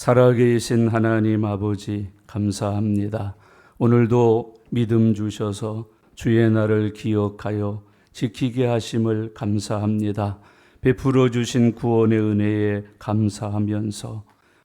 살아계신 하나님 아버지 감사합니다. 오늘도 믿음 주셔서 주의 날을 기억하여 지키게 하심을 감사합니다. 베풀어 주신 구원의 은혜에 감사하면서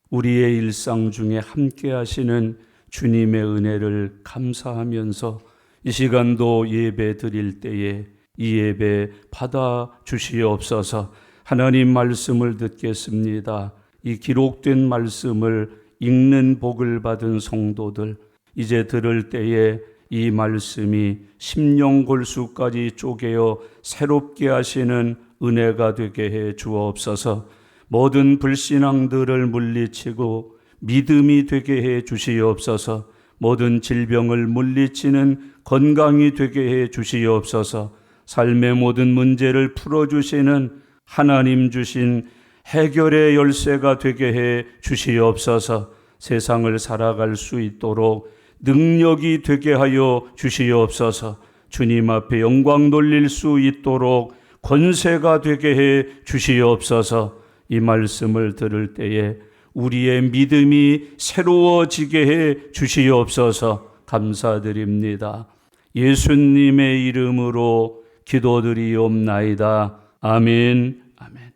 우리의 일상 중에 함께 하시는 주님의 은혜를 감사하면서 이 시간도 예배 드릴 때에 이 예배 받아 주시옵소서. 하나님 말씀을 듣겠습니다. 이 기록된 말씀을 읽는 복을 받은 성도들, 이제 들을 때에 이 말씀이 심령골수까지 쪼개어 새롭게 하시는 은혜가 되게 해 주옵소서. 모든 불신앙들을 물리치고 믿음이 되게 해 주시옵소서. 모든 질병을 물리치는 건강이 되게 해 주시옵소서. 삶의 모든 문제를 풀어주시는 하나님 주신 해결의 열쇠가 되게 해 주시옵소서. 세상을 살아갈 수 있도록 능력이 되게 하여 주시옵소서. 주님 앞에 영광 돌릴 수 있도록 권세가 되게 해 주시옵소서. 이 말씀을 들을 때에 우리의 믿음이 새로워지게 해 주시옵소서. 감사드립니다. 예수님의 이름으로 기도드리옵나이다. 아멘. 아멘.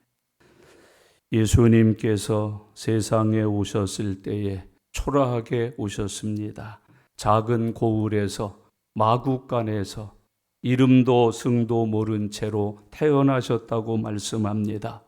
예수님께서 세상에 오셨을 때에 초라하게 오셨습니다. 작은 고을에서 마구간에서 이름도 승도 모른 채로 태어나셨다고 말씀합니다.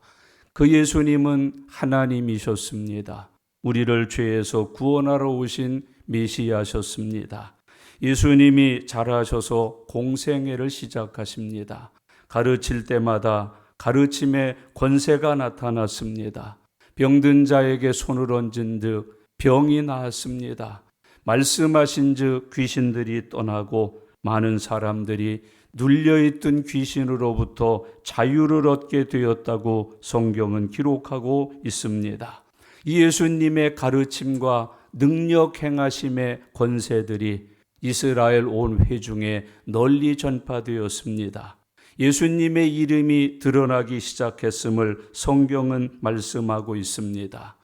그 예수님은 하나님이셨습니다. 우리를 죄에서 구원하러 오신 메시아셨습니다. 예수님이 자라셔서 공생애를 시작하십니다. 가르칠 때마다 가르침의 권세가 나타났습니다. 병든 자에게 손을 얹은 듯 병이 나았습니다. 말씀하신 즉 귀신들이 떠나고 많은 사람들이 눌려있던 귀신으로부터 자유를 얻게 되었다고 성경은 기록하고 있습니다. 이 예수님의 가르침과 능력 행하심의 권세들이 이스라엘 온 회중에 널리 전파되었습니다. 예수님의 이름이 드러나기 시작했음을 성경은 말씀하고 있습니다.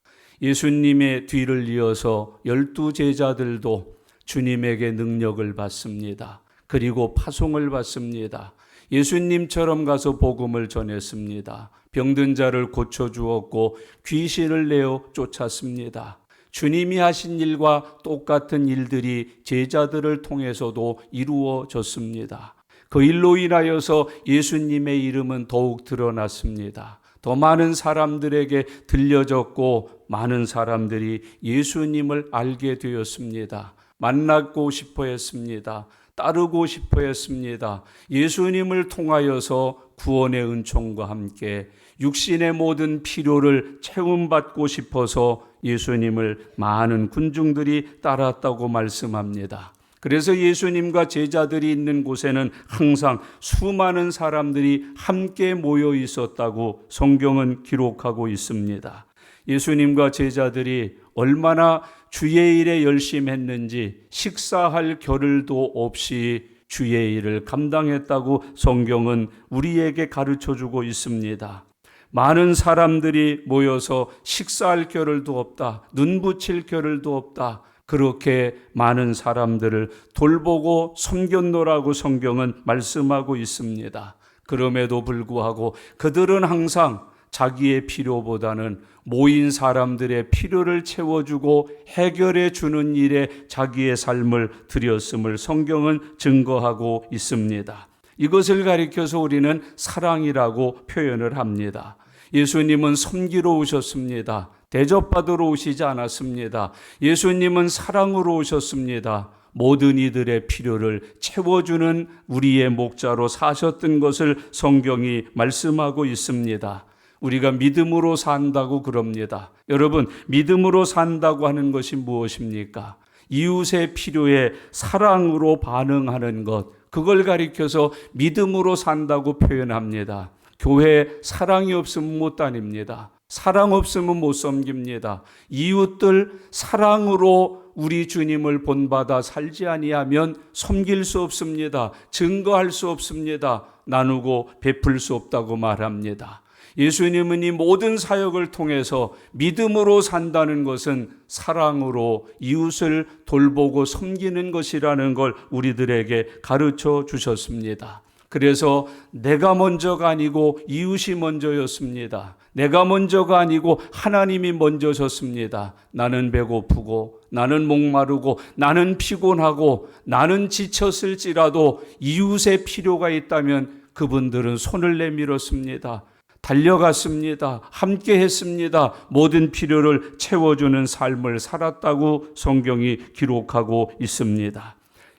예수님의 뒤를 이어서 12 제자들도 주님에게 능력을 받습니다. 그리고 파송을 받습니다. 예수님처럼 가서 복음을 전했습니다. 병든 자를 고쳐주었고 귀신을 내어 쫓았습니다. 주님이 하신 일과 똑같은 일들이 제자들을 통해서도 이루어졌습니다. 그 일로 인하여서 예수님의 이름은 더욱 드러났습니다. 더 많은 사람들에게 들려졌고 많은 사람들이 예수님을 알게 되었습니다. 만나고 싶어 했습니다. 따르고 싶어 했습니다. 예수님을 통하여서 구원의 은총과 함께 육신의 모든 필요를 채움받고 싶어서 예수님을 많은 군중들이 따랐다고 말씀합니다. 그래서 예수님과 제자들이 있는 곳에는 항상 수많은 사람들이 함께 모여 있었다고 성경은 기록하고 있습니다. 예수님과 제자들이 얼마나 주의 일에 열심했는지 식사할 겨를도 없이 주의 일을 감당했다고 성경은 우리에게 가르쳐주고 있습니다. 많은 사람들이 모여서 식사할 겨를도 없다, 눈 붙일 겨를도 없다, 그렇게 많은 사람들을 돌보고 섬겼노라고 성경은 말씀하고 있습니다. 그럼에도 불구하고 그들은 항상 자기의 필요보다는 모인 사람들의 필요를 채워주고 해결해 주는 일에 자기의 삶을 들였음을 성경은 증거하고 있습니다. 이것을 가리켜서 우리는 사랑이라고 표현을 합니다. 예수님은 섬기러 오셨습니다. 대접받으러 오시지 않았습니다. 예수님은 사랑으로 오셨습니다. 모든 이들의 필요를 채워주는 우리의 목자로 사셨던 것을 성경이 말씀하고 있습니다. 우리가 믿음으로 산다고 그럽니다. 여러분, 믿음으로 산다고 하는 것이 무엇입니까? 이웃의 필요에 사랑으로 반응하는 것, 그걸 가리켜서 믿음으로 산다고 표현합니다. 교회에 사랑이 없으면 못 다닙니다. 사랑 없으면 못 섬깁니다. 이웃들 사랑으로 우리 주님을 본받아 살지 아니하면 섬길 수 없습니다. 증거할 수 없습니다. 나누고 베풀 수 없다고 말합니다. 예수님은 이 모든 사역을 통해서 믿음으로 산다는 것은 사랑으로 이웃을 돌보고 섬기는 것이라는 걸 우리들에게 가르쳐 주셨습니다. 그래서 내가 먼저가 아니고 이웃이 먼저였습니다. 내가 먼저가 아니고 하나님이 먼저셨습니다. 나는 배고프고 나는 목마르고 나는 피곤하고 나는 지쳤을지라도 이웃의 필요가 있다면 그분들은 손을 내밀었습니다. 달려갔습니다. 함께 했습니다. 모든 필요를 채워주는 삶을 살았다고 성경이 기록하고 있습니다.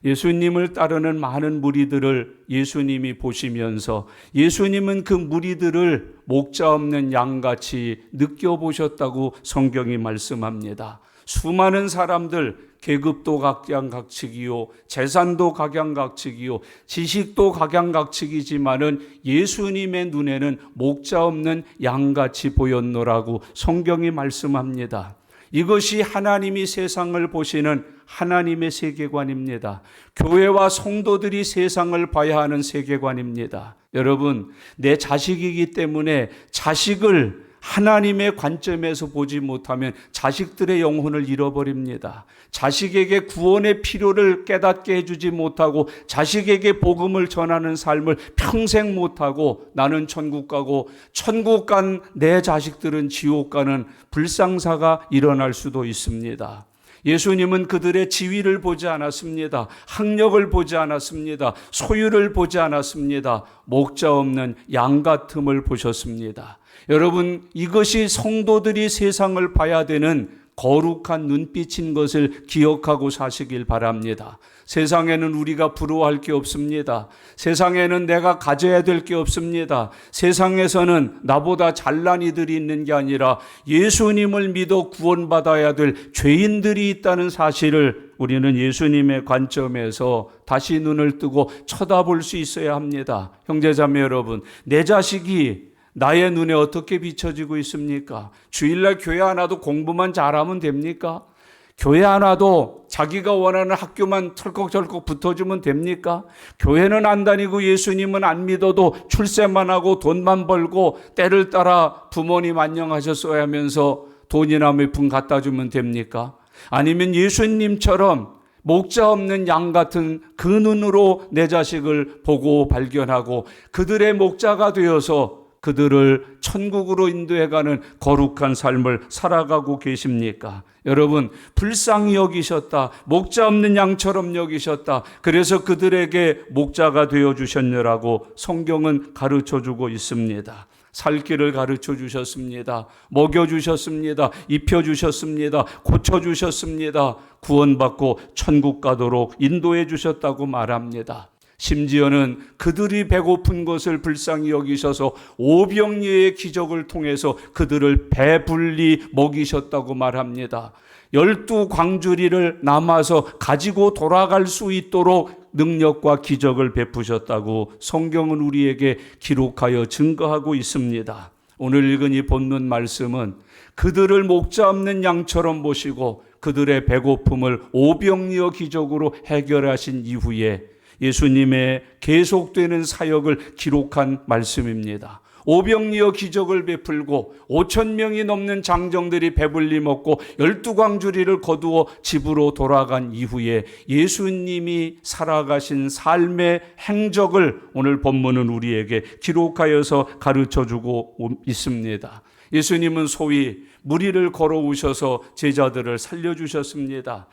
예수님을 따르는 많은 무리들을 예수님이 보시면서 예수님은 그 무리들을 목자 없는 양같이 느껴보셨다고 성경이 말씀합니다. 수많은 사람들, 계급도 각양각측이요, 재산도 각양각측이요, 지식도 각양각측이지만은 예수님의 눈에는 목자 없는 양같이 보였노라고 성경이 말씀합니다. 이것이 하나님이 세상을 보시는 하나님의 세계관입니다. 교회와 성도들이 세상을 봐야 하는 세계관입니다. 여러분, 내 자식이기 때문에 자식을 하나님의 관점에서 보지 못하면 자식들의 영혼을 잃어버립니다. 자식에게 구원의 필요를 깨닫게 해주지 못하고 자식에게 복음을 전하는 삶을 평생 못하고 나는 천국 가고 천국 간 내 자식들은 지옥 가는 불상사가 일어날 수도 있습니다. 예수님은 그들의 지위를 보지 않았습니다. 학력을 보지 않았습니다. 소유를 보지 않았습니다. 목자 없는 양 같음을 보셨습니다. 여러분, 이것이 성도들이 세상을 봐야 되는 거룩한 눈빛인 것을 기억하고 사시길 바랍니다. 세상에는 우리가 부러워할 게 없습니다. 세상에는 내가 가져야 될 게 없습니다. 세상에서는 나보다 잘난 이들이 있는 게 아니라 예수님을 믿어 구원받아야 될 죄인들이 있다는 사실을 우리는 예수님의 관점에서 다시 눈을 뜨고 쳐다볼 수 있어야 합니다. 형제자매 여러분, 내 자식이 나의 눈에 어떻게 비춰지고 있습니까? 주일날 교회 안 와도 공부만 잘하면 됩니까? 교회 안 와도 자기가 원하는 학교만 털컥털컥 붙어주면 됩니까? 교회는 안 다니고 예수님은 안 믿어도 출세만 하고 돈만 벌고 때를 따라 부모님 안녕하셨어야 하면서 돈이나 몇 푼 갖다 주면 됩니까? 아니면 예수님처럼 목자 없는 양 같은 그 눈으로 내 자식을 보고 발견하고 그들의 목자가 되어서 그들을 천국으로 인도해가는 거룩한 삶을 살아가고 계십니까? 여러분, 불쌍히 여기셨다. 목자 없는 양처럼 여기셨다. 그래서 그들에게 목자가 되어주셨느라고 성경은 가르쳐주고 있습니다. 살 길을 가르쳐 주셨습니다. 먹여주셨습니다. 입혀주셨습니다. 고쳐주셨습니다. 구원받고 천국 가도록 인도해 주셨다고 말합니다. 심지어는 그들이 배고픈 것을 불쌍히 여기셔서 오병이어의 기적을 통해서 그들을 배불리 먹이셨다고 말합니다. 12광주리를 남아서 가지고 돌아갈 수 있도록 능력과 기적을 베푸셨다고 성경은 우리에게 기록하여 증거하고 있습니다. 오늘 읽은 이 본문 말씀은 그들을 목자 없는 양처럼 보시고 그들의 배고픔을 오병이어 기적으로 해결하신 이후에 예수님의 계속되는 사역을 기록한 말씀입니다. 오병이어 기적을 베풀고 5,000명이 넘는 장정들이 배불리 먹고 12광주리를 거두어 집으로 돌아간 이후에 예수님이 살아가신 삶의 행적을 오늘 본문은 우리에게 기록하여서 가르쳐주고 있습니다. 예수님은 소위 무리를 걸어오셔서 제자들을 살려주셨습니다.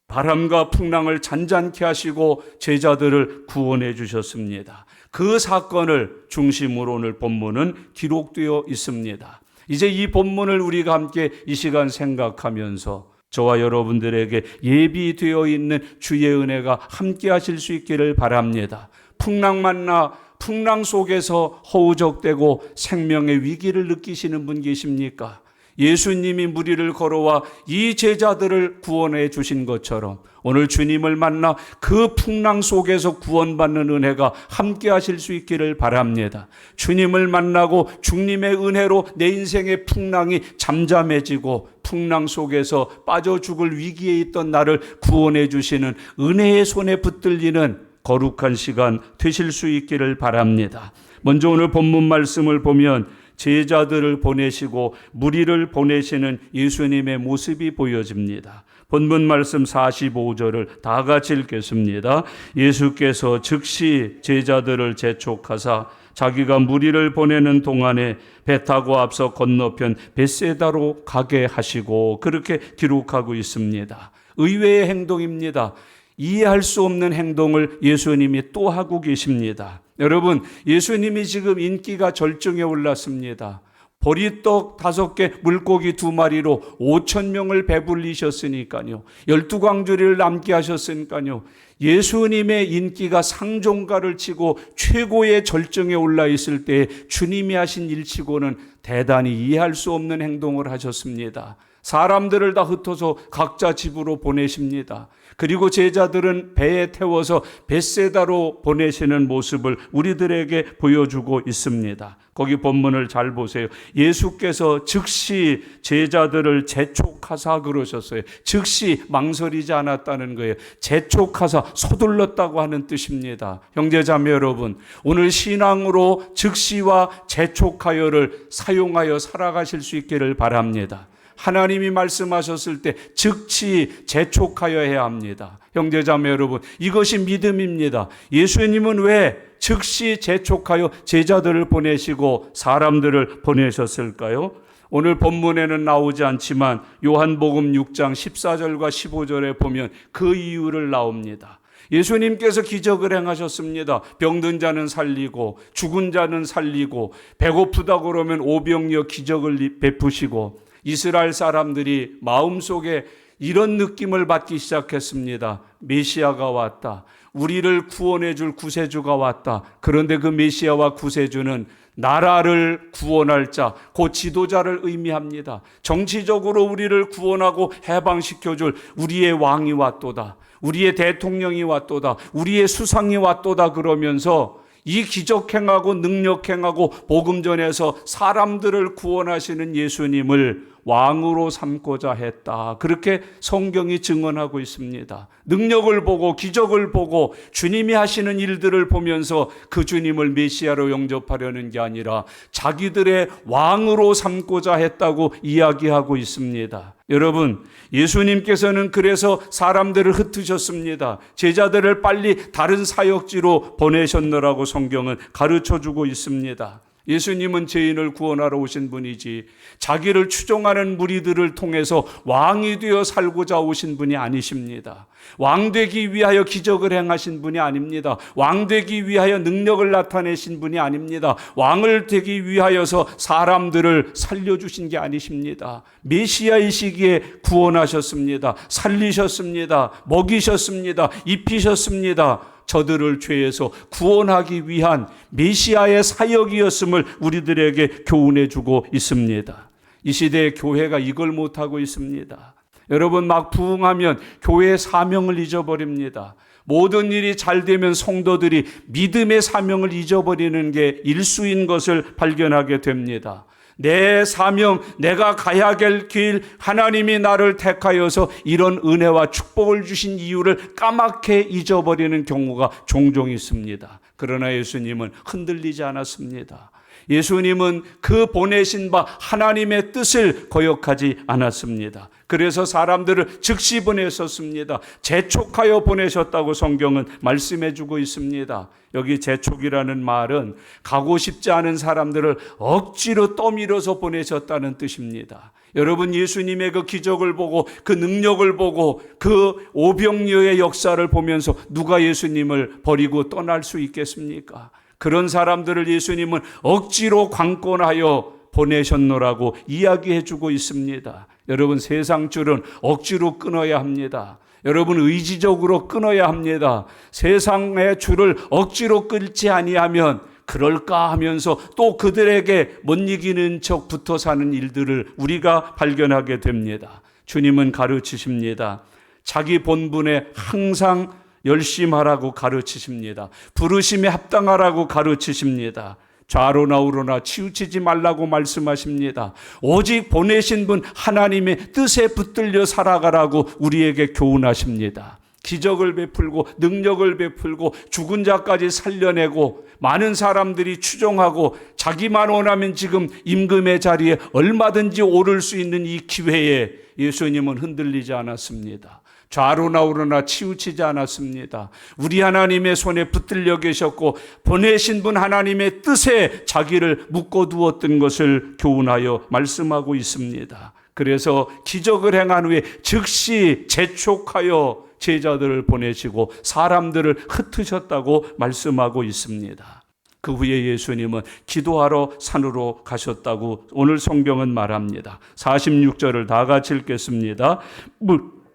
바람과 풍랑을 잔잔케 하시고 제자들을 구원해 주셨습니다. 그 사건을 중심으로 오늘 본문은 기록되어 있습니다. 이제 이 본문을 우리가 함께 이 시간 생각하면서 저와 여러분들에게 예비되어 있는 주의 은혜가 함께 하실 수 있기를 바랍니다. 풍랑 만나 풍랑 속에서 허우적대고 생명의 위기를 느끼시는 분 계십니까? 예수님이 무리를 걸어와 이 제자들을 구원해 주신 것처럼 오늘 주님을 만나 그 풍랑 속에서 구원받는 은혜가 함께 하실 수 있기를 바랍니다. 주님을 만나고 주님의 은혜로 내 인생의 풍랑이 잠잠해지고 풍랑 속에서 빠져 죽을 위기에 있던 나를 구원해 주시는 은혜의 손에 붙들리는 거룩한 시간 되실 수 있기를 바랍니다. 먼저 오늘 본문 말씀을 보면 제자들을 보내시고 무리를 보내시는 예수님의 모습이 보여집니다. 본문 말씀 45절을 다 같이 읽겠습니다. 예수께서 즉시 제자들을 재촉하사 자기가 무리를 보내는 동안에 배 타고 앞서 건너편 벳세다로 가게 하시고, 그렇게 기록하고 있습니다. 의외의 행동입니다. 이해할 수 없는 행동을 예수님이 또 하고 계십니다. 여러분, 예수님이 지금 인기가 절정에 올랐습니다. 보리떡 5개, 물고기 2마리로 5,000명을 배불리셨으니까요. 12광주리를 남게 하셨으니까요. 예수님의 인기가 상종가를 치고 최고의 절정에 올라 있을 때 주님이 하신 일치고는 대단히 이해할 수 없는 행동을 하셨습니다. 사람들을 다 흩어서 각자 집으로 보내십니다. 그리고 제자들은 배에 태워서 벳세다로 보내시는 모습을 우리들에게 보여주고 있습니다. 거기 본문을 잘 보세요. 예수께서 즉시 제자들을 재촉하사 그러셨어요. 즉시 망설이지 않았다는 거예요. 재촉하사 서둘렀다고 하는 뜻입니다. 형제자매 여러분, 오늘 신앙으로 즉시와 재촉하여를 사용하여 살아가실 수 있기를 바랍니다. 하나님이 말씀하셨을 때 즉시 재촉하여 해야 합니다. 형제자매 여러분, 이것이 믿음입니다. 예수님은 왜 즉시 재촉하여 제자들을 보내시고 사람들을 보내셨을까요? 오늘 본문에는 나오지 않지만 요한복음 6장 14절과 15절에 보면 그 이유를 나옵니다. 예수님께서 기적을 행하셨습니다. 병든 자는 살리고 죽은 자는 살리고 배고프다고 그러면 오병이어 기적을 베푸시고, 이스라엘 사람들이 마음속에 이런 느낌을 받기 시작했습니다. 메시아가 왔다. 우리를 구원해 줄 구세주가 왔다. 그런데 그 메시아와 구세주는 나라를 구원할 자, 그 지도자를 의미합니다. 정치적으로 우리를 구원하고 해방시켜 줄 우리의 왕이 왔도다. 우리의 대통령이 왔도다. 우리의 수상이 왔도다. 그러면서 이 기적 행하고 능력 행하고 복음 전해서 사람들을 구원하시는 예수님을 왕으로 삼고자 했다. 그렇게 성경이 증언하고 있습니다. 능력을 보고 기적을 보고 주님이 하시는 일들을 보면서 그 주님을 메시아로 영접하려는 게 아니라 자기들의 왕으로 삼고자 했다고 이야기하고 있습니다. 여러분, 예수님께서는 그래서 사람들을 흩으셨습니다. 제자들을 빨리 다른 사역지로 보내셨느라고 성경은 가르쳐주고 있습니다. 예수님은 죄인을 구원하러 오신 분이지 자기를 추종하는 무리들을 통해서 왕이 되어 살고자 오신 분이 아니십니다. 왕되기 위하여 기적을 행하신 분이 아닙니다. 왕되기 위하여 능력을 나타내신 분이 아닙니다. 왕을 되기 위하여서 사람들을 살려주신 게 아니십니다. 메시아이시기에 구원하셨습니다. 살리셨습니다. 먹이셨습니다. 입히셨습니다. 저들을 죄에서 구원하기 위한 메시아의 사역이었음을 우리들에게 교훈해 주고 있습니다. 이 시대의 교회가 이걸 못하고 있습니다. 여러분, 막 부흥하면 교회의 사명을 잊어버립니다. 모든 일이 잘 되면 성도들이 믿음의 사명을 잊어버리는 게 일수인 것을 발견하게 됩니다. 내 사명, 내가 가야 될 길, 하나님이 나를 택하여서 이런 은혜와 축복을 주신 이유를 까맣게 잊어버리는 경우가 종종 있습니다. 그러나 예수님은 흔들리지 않았습니다. 예수님은 그 보내신 바 하나님의 뜻을 거역하지 않았습니다. 그래서 사람들을 즉시 보내셨습니다. 재촉하여 보내셨다고 성경은 말씀해 주고 있습니다. 여기 재촉이라는 말은 가고 싶지 않은 사람들을 억지로 떠밀어서 보내셨다는 뜻입니다. 여러분, 예수님의 그 기적을 보고 그 능력을 보고 그 오병이어의 역사를 보면서 누가 예수님을 버리고 떠날 수 있겠습니까? 그런 사람들을 예수님은 억지로 강권하여 보내셨노라고 이야기해 주고 있습니다. 여러분, 세상 줄은 억지로 끊어야 합니다. 여러분, 의지적으로 끊어야 합니다. 세상의 줄을 억지로 끊지 아니하면 그럴까 하면서 또 그들에게 못 이기는 척 붙어 사는 일들을 우리가 발견하게 됩니다. 주님은 가르치십니다. 자기 본분에 항상 열심하라고 가르치십니다. 부르심에 합당하라고 가르치십니다. 좌로나 우로나 치우치지 말라고 말씀하십니다. 오직 보내신 분 하나님의 뜻에 붙들려 살아가라고 우리에게 교훈하십니다. 기적을 베풀고 능력을 베풀고 죽은 자까지 살려내고 많은 사람들이 추종하고 자기만 원하면 지금 임금의 자리에 얼마든지 오를 수 있는 이 기회에 예수님은 흔들리지 않았습니다. 좌로나 우로나 치우치지 않았습니다. 우리 하나님의 손에 붙들려 계셨고 보내신 분 하나님의 뜻에 자기를 묶어두었던 것을 교훈하여 말씀하고 있습니다. 그래서 기적을 행한 후에 즉시 재촉하여 제자들을 보내시고 사람들을 흩으셨다고 말씀하고 있습니다. 그 후에 예수님은 기도하러 산으로 가셨다고 오늘 성경은 말합니다. 46절을 다 같이 읽겠습니다.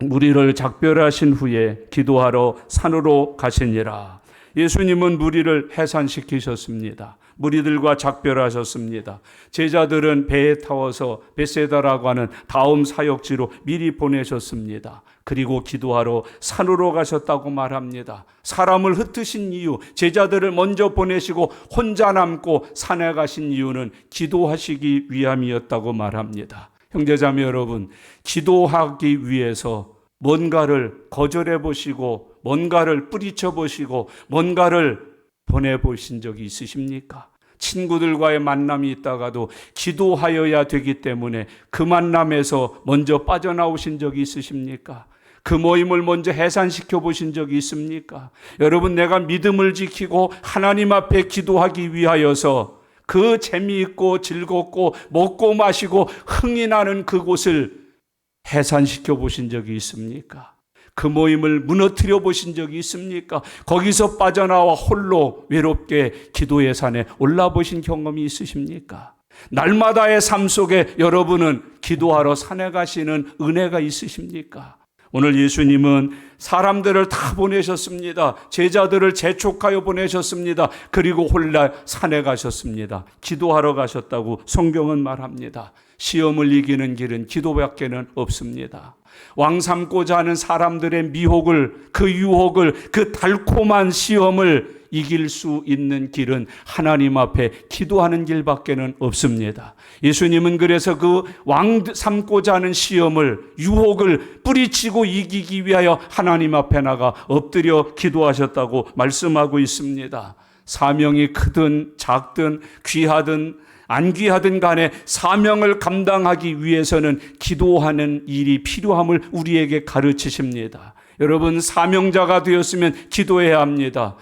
무리를 작별하신 후에 기도하러 산으로 가시니라. 예수님은 무리를 해산시키셨습니다. 무리들과 작별하셨습니다. 제자들은 배에 타워서 베세다라고 하는 다음 사역지로 미리 보내셨습니다. 그리고 기도하러 산으로 가셨다고 말합니다. 사람을 흩으신 이유, 제자들을 먼저 보내시고 혼자 남고 산에 가신 이유는 기도하시기 위함이었다고 말합니다. 형제자매 여러분, 기도하기 위해서 뭔가를 거절해 보시고 뭔가를 뿌리쳐 보시고 뭔가를 보내보신 적이 있으십니까? 친구들과의 만남이 있다가도 기도하여야 되기 때문에 그 만남에서 먼저 빠져나오신 적이 있으십니까? 그 모임을 먼저 해산시켜 보신 적이 있습니까? 여러분, 내가 믿음을 지키고 하나님 앞에 기도하기 위하여서 그 재미있고 즐겁고 먹고 마시고 흥이 나는 그곳을 해산시켜 보신 적이 있습니까? 그 모임을 무너뜨려 보신 적이 있습니까? 거기서 빠져나와 홀로 외롭게 기도의 산에 올라보신 경험이 있으십니까? 날마다의 삶 속에 여러분은 기도하러 산에 가시는 은혜가 있으십니까? 오늘 예수님은 사람들을 다 보내셨습니다. 제자들을 재촉하여 보내셨습니다. 그리고 홀라 산에 가셨습니다. 기도하러 가셨다고 성경은 말합니다. 시험을 이기는 길은 기도밖에는 없습니다. 왕 삼고자 하는 사람들의 미혹을, 그 유혹을, 그 달콤한 시험을 이길 수 있는 길은 하나님 앞에 기도하는 길밖에는 없습니다. 예수님은 그래서 그 왕 삼고자 하는 시험을, 유혹을 뿌리치고 이기기 위하여 하나님 앞에 나가 엎드려 기도하셨다고 말씀하고 있습니다. 사명이 크든 작든 귀하든 안 귀하든 간에 사명을 감당하기 위해서는 기도하는 일이 필요함을 우리에게 가르치십니다. 여러분, 사명자가 되었으면 기도해야 합니다.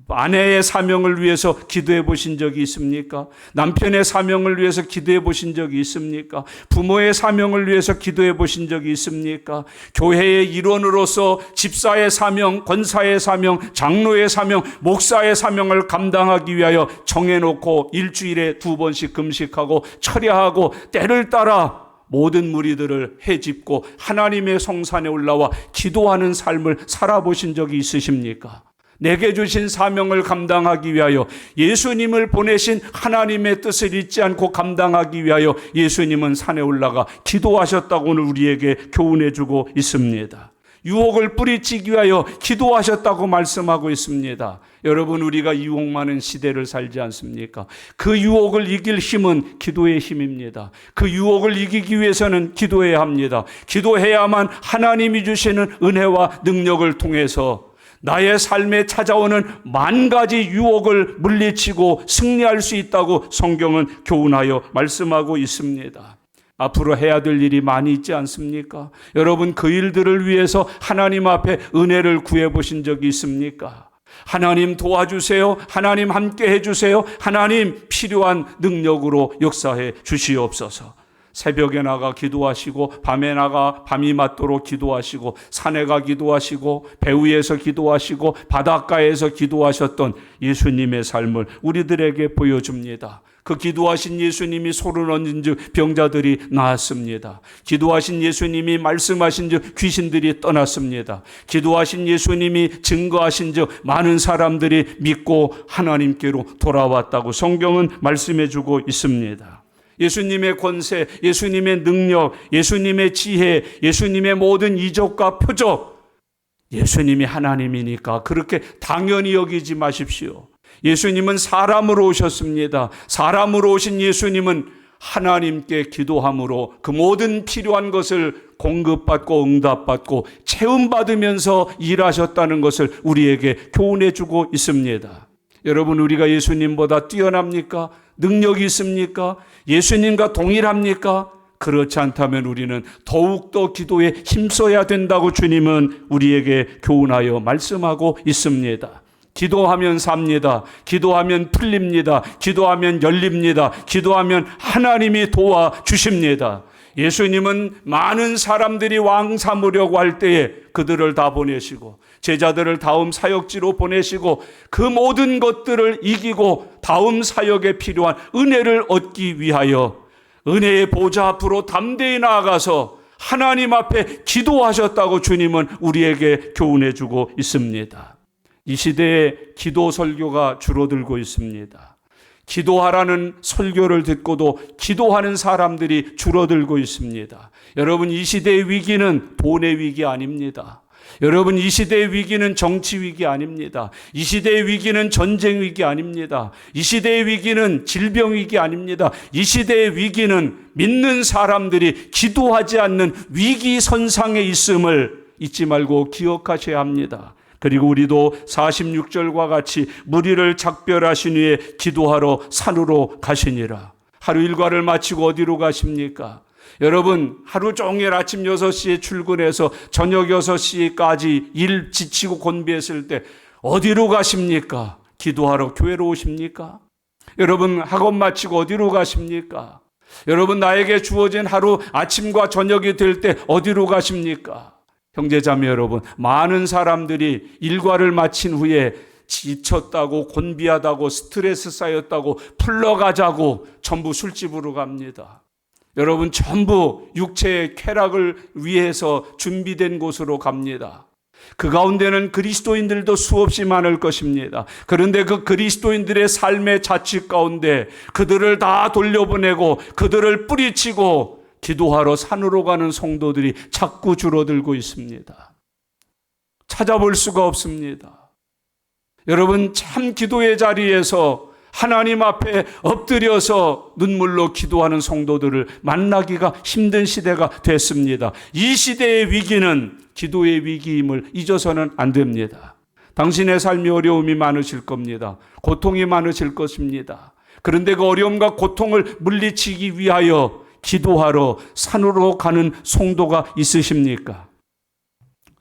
아내의 사명을 위해서 기도해 보신 적이 있습니까? 남편의 사명을 위해서 기도해 보신 적이 있습니까? 부모의 사명을 위해서 기도해 보신 적이 있습니까? 교회의 일원으로서 집사의 사명, 권사의 사명, 장로의 사명, 목사의 사명을 감당하기 위하여 정해놓고 일주일에 2번씩 금식하고 철야하고 때를 따라 모든 무리들을 해집고 하나님의 성산에 올라와 기도하는 삶을 살아보신 적이 있으십니까? 내게 주신 사명을 감당하기 위하여, 예수님을 보내신 하나님의 뜻을 잊지 않고 감당하기 위하여 예수님은 산에 올라가 기도하셨다고 오늘 우리에게 교훈해 주고 있습니다. 유혹을 뿌리치기 위하여 기도하셨다고 말씀하고 있습니다. 여러분, 우리가 유혹 많은 시대를 살지 않습니까? 그 유혹을 이길 힘은 기도의 힘입니다. 그 유혹을 이기기 위해서는 기도해야 합니다. 기도해야만 하나님이 주시는 은혜와 능력을 통해서 나의 삶에 찾아오는 만 가지 유혹을 물리치고 승리할 수 있다고 성경은 교훈하여 말씀하고 있습니다. 앞으로 해야 될 일이 많이 있지 않습니까? 여러분, 그 일들을 위해서 하나님 앞에 은혜를 구해보신 적이 있습니까? 하나님 도와주세요. 하나님 함께 해주세요. 하나님 필요한 능력으로 역사해 주시옵소서. 새벽에 나가 기도하시고 밤에 나가 밤이 맞도록 기도하시고 산에 가 기도하시고 배 위에서 기도하시고 바닷가에서 기도하셨던 예수님의 삶을 우리들에게 보여줍니다. 그 기도하신 예수님이 소를 얹은 즉 병자들이 나았습니다. 기도하신 예수님이 말씀하신 즉 귀신들이 떠났습니다. 기도하신 예수님이 증거하신 즉 많은 사람들이 믿고 하나님께로 돌아왔다고 성경은 말씀해 주고 있습니다. 예수님의 권세, 예수님의 능력, 예수님의 지혜, 예수님의 모든 이적과 표적, 예수님이 하나님이니까 그렇게 당연히 여기지 마십시오. 예수님은 사람으로 오셨습니다. 사람으로 오신 예수님은 하나님께 기도함으로 그 모든 필요한 것을 공급받고 응답받고 채움받으면서 일하셨다는 것을 우리에게 교훈해 주고 있습니다. 여러분, 우리가 예수님보다 뛰어납니까? 능력이 있습니까? 예수님과 동일합니까? 그렇지 않다면 우리는 더욱더 기도에 힘써야 된다고 주님은 우리에게 교훈하여 말씀하고 있습니다. 기도하면 삽니다. 기도하면 풀립니다. 기도하면 열립니다. 기도하면 하나님이 도와주십니다. 예수님은 많은 사람들이 왕 삼으려고 할 때에 그들을 다 보내시고 제자들을 다음 사역지로 보내시고 그 모든 것들을 이기고 다음 사역에 필요한 은혜를 얻기 위하여 은혜의 보좌 앞으로 담대히 나아가서 하나님 앞에 기도하셨다고 주님은 우리에게 교훈해 주고 있습니다. 이 시대에 기도 설교가 줄어들고 있습니다. 기도하라는 설교를 듣고도 기도하는 사람들이 줄어들고 있습니다. 여러분, 이 시대의 위기는 돈의 위기 아닙니다. 여러분, 이 시대의 위기는 정치 위기 아닙니다. 이 시대의 위기는 전쟁 위기 아닙니다. 이 시대의 위기는 질병 위기 아닙니다. 이 시대의 위기는 믿는 사람들이 기도하지 않는 위기선상에 있음을 잊지 말고 기억하셔야 합니다. 그리고 우리도 46절과 같이 무리를 작별하신 후에 기도하러 산으로 가시니라. 하루 일과를 마치고 어디로 가십니까? 여러분, 하루 종일 아침 6시에 출근해서 저녁 6시까지 일 지치고 곤비했을 때 어디로 가십니까? 기도하러 교회로 오십니까? 여러분, 학원 마치고 어디로 가십니까? 여러분, 나에게 주어진 하루 아침과 저녁이 될 때 어디로 가십니까? 형제자매 여러분, 많은 사람들이 일과를 마친 후에 지쳤다고 곤비하다고 스트레스 쌓였다고 풀러가자고 전부 술집으로 갑니다. 여러분, 전부 육체의 쾌락을 위해서 준비된 곳으로 갑니다. 그 가운데는 그리스도인들도 수없이 많을 것입니다. 그런데 그 그리스도인들의 삶의 자취 가운데 그들을 다 돌려보내고 그들을 뿌리치고 기도하러 산으로 가는 성도들이 자꾸 줄어들고 있습니다. 찾아볼 수가 없습니다. 여러분, 참 기도의 자리에서 하나님 앞에 엎드려서 눈물로 기도하는 성도들을 만나기가 힘든 시대가 됐습니다. 이 시대의 위기는 기도의 위기임을 잊어서는 안 됩니다. 당신의 삶이 어려움이 많으실 겁니다. 고통이 많으실 것입니다. 그런데 그 어려움과 고통을 물리치기 위하여 기도하러 산으로 가는 성도가 있으십니까?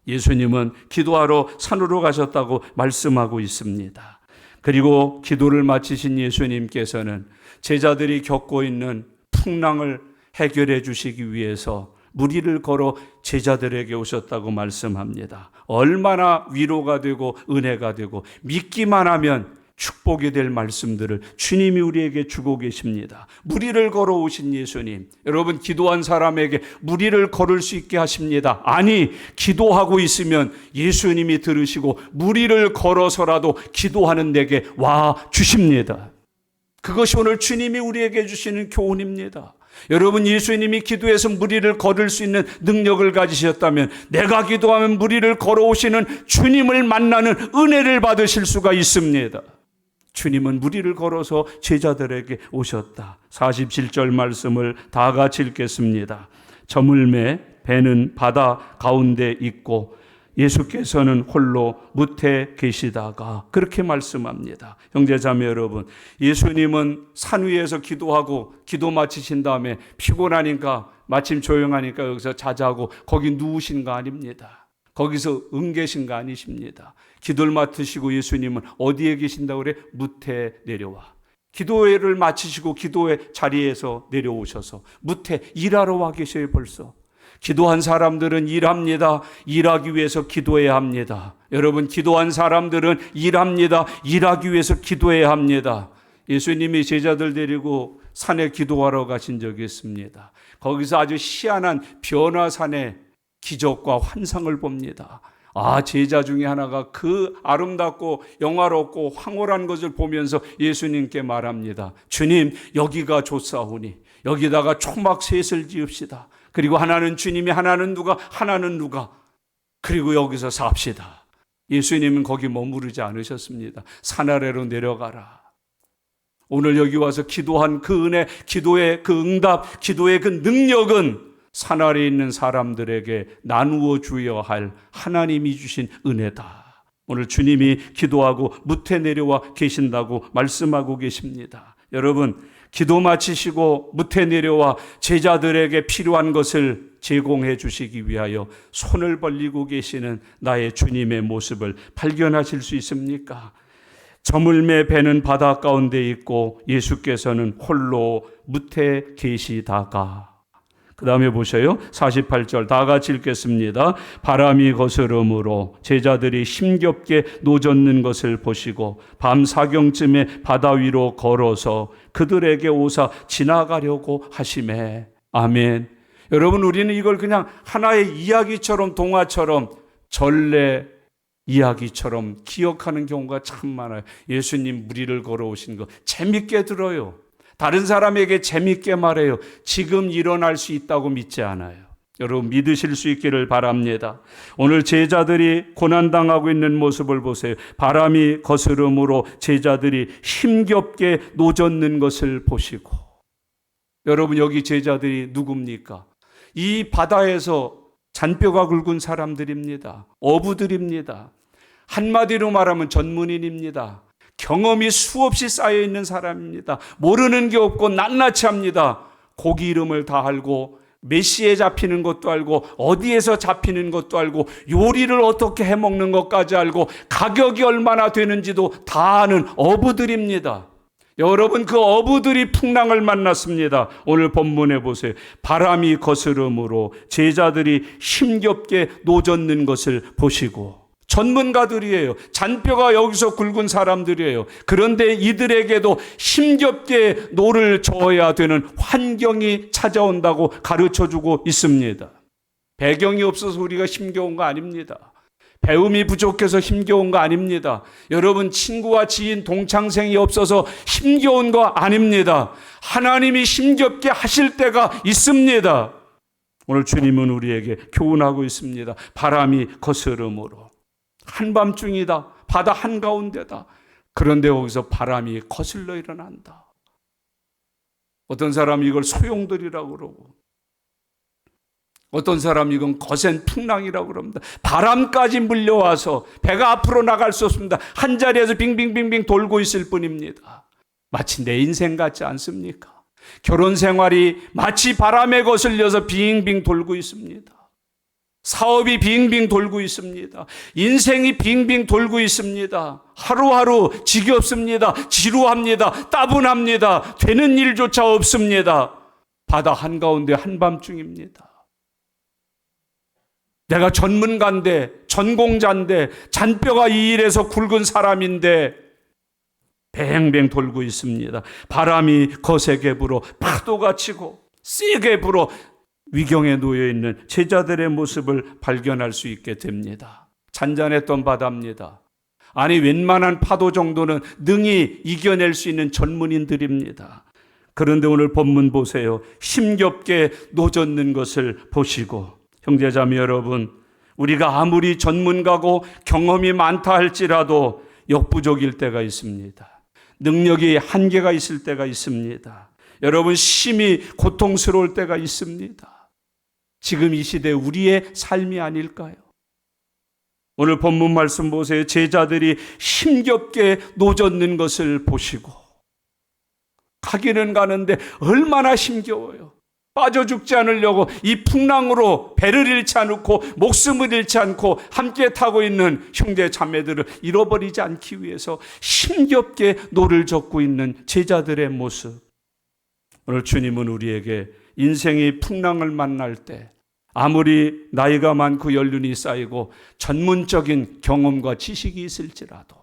예수님은 기도하러 산으로 가셨다고 말씀하고 있습니다. 그리고 기도를 마치신 예수님께서는 제자들이 겪고 있는 풍랑을 해결해 주시기 위해서 무리를 걸어 제자들에게 오셨다고 말씀합니다. 얼마나 위로가 되고 은혜가 되고 믿기만 하면 축복이 될 말씀들을 주님이 우리에게 주고 계십니다. 무리를 걸어오신 예수님, 여러분, 기도한 사람에게 무리를 걸을 수 있게 하십니다. 아니, 기도하고 있으면 예수님이 들으시고 무리를 걸어서라도 기도하는 데게 와 주십니다. 그것이 오늘 주님이 우리에게 주시는 교훈입니다. 여러분, 예수님이 기도해서 무리를 걸을 수 있는 능력을 가지셨다면 내가 기도하면 무리를 걸어오시는 주님을 만나는 은혜를 받으실 수가 있습니다. 주님은 무리를 걸어서 제자들에게 오셨다. 47절 말씀을 다 같이 읽겠습니다. 저물매 배는 바다 가운데 있고 예수께서는 홀로 무태 계시다가 그렇게 말씀합니다. 형제자매 여러분, 예수님은 산 위에서 기도하고 기도 마치신 다음에 피곤하니까 마침 조용하니까 여기서 자자고 거기 누우신 거 아닙니다. 거기서 계신 거 아니십니다. 기도를 맡으시고 예수님은 어디에 계신다고 그래? 무태 내려와. 기도회를 마치시고 기도의 자리에서 내려오셔서 무태 일하러 와 계셔요. 벌써 기도한 사람들은 일합니다. 일하기 위해서 기도해야 합니다. 여러분, 기도한 사람들은 일합니다. 일하기 위해서 기도해야 합니다. 예수님이 제자들 데리고 산에 기도하러 가신 적이 있습니다. 거기서 아주 희한한 변화산의 기적과 환상을 봅니다. 제자 중에 하나가 그 아름답고 영화롭고 황홀한 것을 보면서 예수님께 말합니다. 주님, 여기가 좋사오니 여기다가 초막 셋을 지읍시다. 그리고 하나는 주님이, 하나는 누가, 하나는 누가. 그리고 여기서 삽시다. 예수님은 거기 머무르지 않으셨습니다. 산 아래로 내려가라. 오늘 여기 와서 기도한 그 은혜, 기도의 그 응답, 기도의 그 능력은 산 아래에 있는 사람들에게 나누어 주어야 할 하나님이 주신 은혜다. 오늘 주님이 기도하고 무태 내려와 계신다고 말씀하고 계십니다. 여러분, 기도 마치시고 무태 내려와 제자들에게 필요한 것을 제공해 주시기 위하여 손을 벌리고 계시는 나의 주님의 모습을 발견하실 수 있습니까? 저물매 배는 바다 가운데 있고 예수께서는 홀로 무태 계시다가. 그 다음에 보셔요. 48절 다 같이 읽겠습니다. 바람이 거스름으로 제자들이 힘겹게 노젓는 것을 보시고 밤 사경쯤에 바다 위로 걸어서 그들에게 오사 지나가려고 하시매. 아멘. 여러분, 우리는 이걸 그냥 하나의 이야기처럼, 동화처럼, 전래 이야기처럼 기억하는 경우가 참 많아요. 예수님 무리를 걸어오신 거 재밌게 들어요. 다른 사람에게 재밌게 말해요. 지금 일어날 수 있다고 믿지 않아요. 여러분, 믿으실 수 있기를 바랍니다. 오늘 제자들이 고난당하고 있는 모습을 보세요. 바람이 거스름으로 제자들이 힘겹게 노젓는 것을 보시고. 여러분, 여기 제자들이 누굽니까? 이 바다에서 잔뼈가 굵은 사람들입니다. 어부들입니다. 한마디로 말하면 전문인입니다. 경험이 수없이 쌓여있는 사람입니다. 모르는 게 없고 낱낱이 합니다. 고기 이름을 다 알고 몇 시에 잡히는 것도 알고 어디에서 잡히는 것도 알고 요리를 어떻게 해먹는 것까지 알고 가격이 얼마나 되는지도 다 아는 어부들입니다. 여러분, 그 어부들이 풍랑을 만났습니다. 오늘 본문에 보세요. 바람이 거스름으로 제자들이 힘겹게 노젓는 것을 보시고. 전문가들이에요. 잔뼈가 여기서 굵은 사람들이에요. 그런데 이들에게도 힘겹게 노를 저어야 되는 환경이 찾아온다고 가르쳐주고 있습니다. 배경이 없어서 우리가 힘겨운 거 아닙니다. 배움이 부족해서 힘겨운 거 아닙니다. 여러분, 친구와 지인, 동창생이 없어서 힘겨운 거 아닙니다. 하나님이 힘겹게 하실 때가 있습니다. 오늘 주님은 우리에게 교훈하고 있습니다. 바람이 거스름으로. 한밤중이다. 바다 한가운데다. 그런데 거기서 바람이 거슬러 일어난다. 어떤 사람이 이걸 소용돌이라고 그러고, 어떤 사람이 이건 거센 풍랑이라고 그럽니다. 바람까지 물려와서 배가 앞으로 나갈 수 없습니다. 한 자리에서 빙빙빙빙 돌고 있을 뿐입니다. 마치 내 인생 같지 않습니까? 결혼 생활이 마치 바람에 거슬려서 빙빙 돌고 있습니다. 사업이 빙빙 돌고 있습니다. 인생이 빙빙 돌고 있습니다. 하루하루 지겹습니다. 지루합니다. 따분합니다. 되는 일조차 없습니다. 바다 한가운데 한밤중입니다. 내가 전문가인데, 전공자인데, 잔뼈가 이 일에서 굵은 사람인데 뱅뱅 돌고 있습니다. 바람이 거세게 불어 파도가 치고 세게 불어 위경에 놓여있는 제자들의 모습을 발견할 수 있게 됩니다. 잔잔했던 바다입니다. 아니, 웬만한 파도 정도는 능히 이겨낼 수 있는 전문인들입니다. 그런데 오늘 본문 보세요. 힘겹게 노젓는 것을 보시고. 형제자매 여러분, 우리가 아무리 전문가고 경험이 많다 할지라도 역부족일 때가 있습니다. 능력이 한계가 있을 때가 있습니다. 여러분, 심히 고통스러울 때가 있습니다. 지금 이 시대 우리의 삶이 아닐까요? 오늘 본문 말씀 보세요. 제자들이 힘겹게 노젓는 것을 보시고. 가기는 가는데 얼마나 힘겨워요. 빠져 죽지 않으려고 이 풍랑으로 배를 잃지 않고 목숨을 잃지 않고 함께 타고 있는 형제 자매들을 잃어버리지 않기 위해서 힘겹게 노를 젓고 있는 제자들의 모습. 오늘 주님은 우리에게 인생이 풍랑을 만날 때 아무리 나이가 많고 연륜이 쌓이고 전문적인 경험과 지식이 있을지라도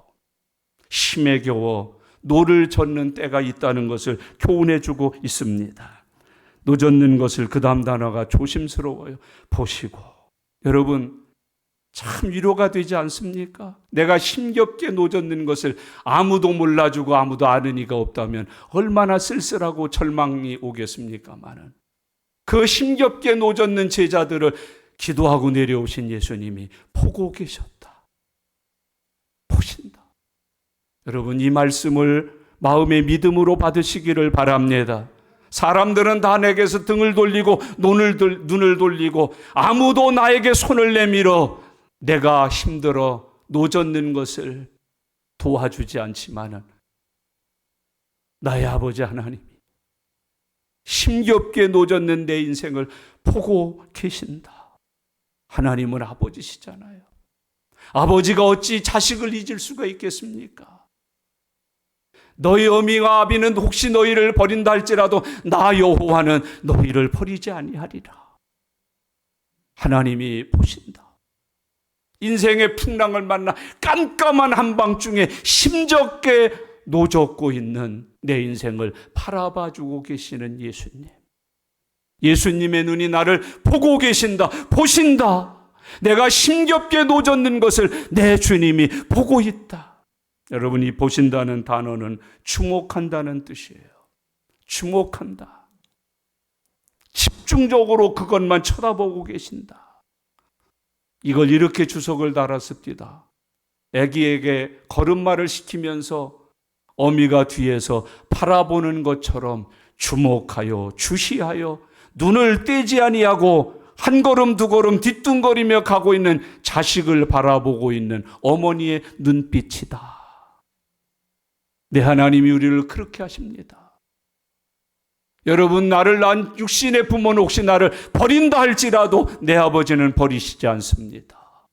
힘에 겨워 노를 젓는 때가 있다는 것을 교훈해 주고 있습니다. 노젓는 것을 그 다음 단어가 조심스러워요. 보시고. 여러분, 참 위로가 되지 않습니까? 내가 힘겹게 노젓는 것을 아무도 몰라주고 아무도 아는 이가 없다면 얼마나 쓸쓸하고 절망이 오겠습니까마는. 그 힘겹게 노젓는 제자들을 기도하고 내려오신 예수님이 보고 계셨다. 보신다. 여러분, 이 말씀을 마음의 믿음으로 받으시기를 바랍니다. 사람들은 다 내게서 등을 돌리고 눈을 돌리고 아무도 나에게 손을 내밀어 내가 힘들어 노젓는 것을 도와주지 않지만은 나의 아버지 하나님이 힘겹게 노젓는 내 인생을 보고 계신다. 하나님은 아버지시잖아요. 아버지가 어찌 자식을 잊을 수가 있겠습니까? 너희 어미와 아비는 혹시 너희를 버린다 할지라도 나 여호와는 너희를 버리지 아니하리라. 하나님이 보신다. 인생의 풍랑을 만나 깜깜한 한밤중에 힘겹게 노젓고 있는 내 인생을 바라봐주고 계시는 예수님. 예수님의 눈이 나를 보고 계신다. 보신다. 내가 힘겹게 노젓는 것을 내 주님이 보고 있다. 여러분이 보신다는 단어는 주목한다는 뜻이에요. 주목한다. 집중적으로 그것만 쳐다보고 계신다. 이걸 이렇게 주석을 달았습니다. 아기에게 걸음마를 시키면서 어미가 뒤에서 바라보는 것처럼 주목하여 주시하여 눈을 떼지 아니하고 한 걸음 두 걸음 뒤뚱거리며 가고 있는 자식을 바라보고 있는 어머니의 눈빛이다. 내 하나님이 우리를 그렇게 하십니다. 여러분, 나를 낳은 육신의 부모는 혹시 나를 버린다 할지라도 내 아버지는 버리시지 않습니다.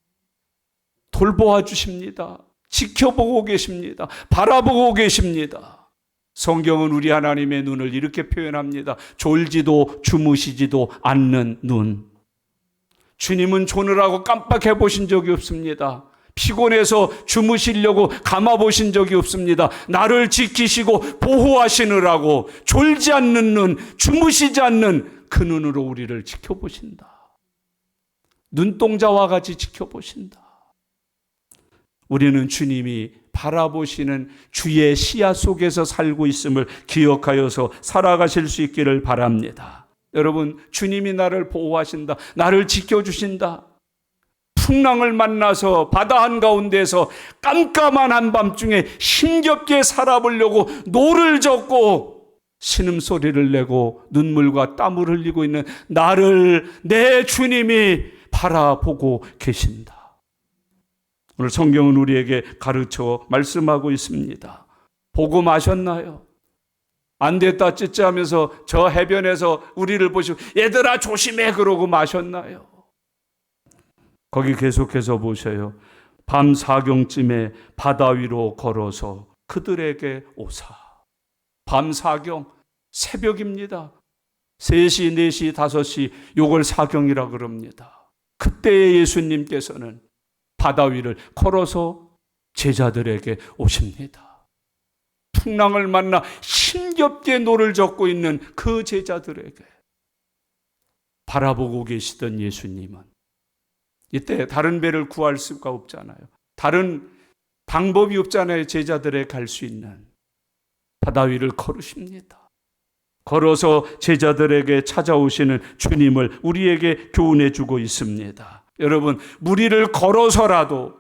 돌보아 주십니다. 지켜보고 계십니다. 바라보고 계십니다. 성경은 우리 하나님의 눈을 이렇게 표현합니다. 졸지도 주무시지도 않는 눈. 주님은 조느라고 깜빡해 보신 적이 없습니다. 피곤해서 주무시려고 감아 보신 적이 없습니다. 나를 지키시고 보호하시느라고 졸지 않는 눈, 주무시지 않는 그 눈으로 우리를 지켜보신다. 눈동자와 같이 지켜보신다. 우리는 주님이 바라보시는 주의 시야 속에서 살고 있음을 기억하여서 살아가실 수 있기를 바랍니다. 여러분, 주님이 나를 보호하신다. 나를 지켜주신다. 풍랑을 만나서 바다 한가운데서 깜깜한 한밤중에 힘겹게 살아보려고 노를 젓고 신음소리를 내고 눈물과 땀을 흘리고 있는 나를 내 주님이 바라보고 계신다. 오늘 성경은 우리에게 가르쳐 말씀하고 있습니다. 보고 마셨나요? 안 됐다 찌찌하면서 저 해변에서 우리를 보시고 얘들아 조심해 그러고 마셨나요? 거기 계속해서 보세요. 밤 4경쯤에 바다 위로 걸어서 그들에게 오사. 밤 4경 새벽입니다. 3시, 4시, 5시 요걸 4경이라 그럽니다. 그때의 예수님께서는 바다 위를 걸어서 제자들에게 오십니다. 풍랑을 만나 힘겹게 노를 젓고 있는 그 제자들에게 바라보고 계시던 예수님은 이때 다른 배를 구할 수가 없잖아요. 다른 방법이 없잖아요. 제자들에 갈 수 있는. 바다 위를 걸으십니다. 걸어서 제자들에게 찾아오시는 주님을 우리에게 교훈해 주고 있습니다. 여러분, 무리를 걸어서라도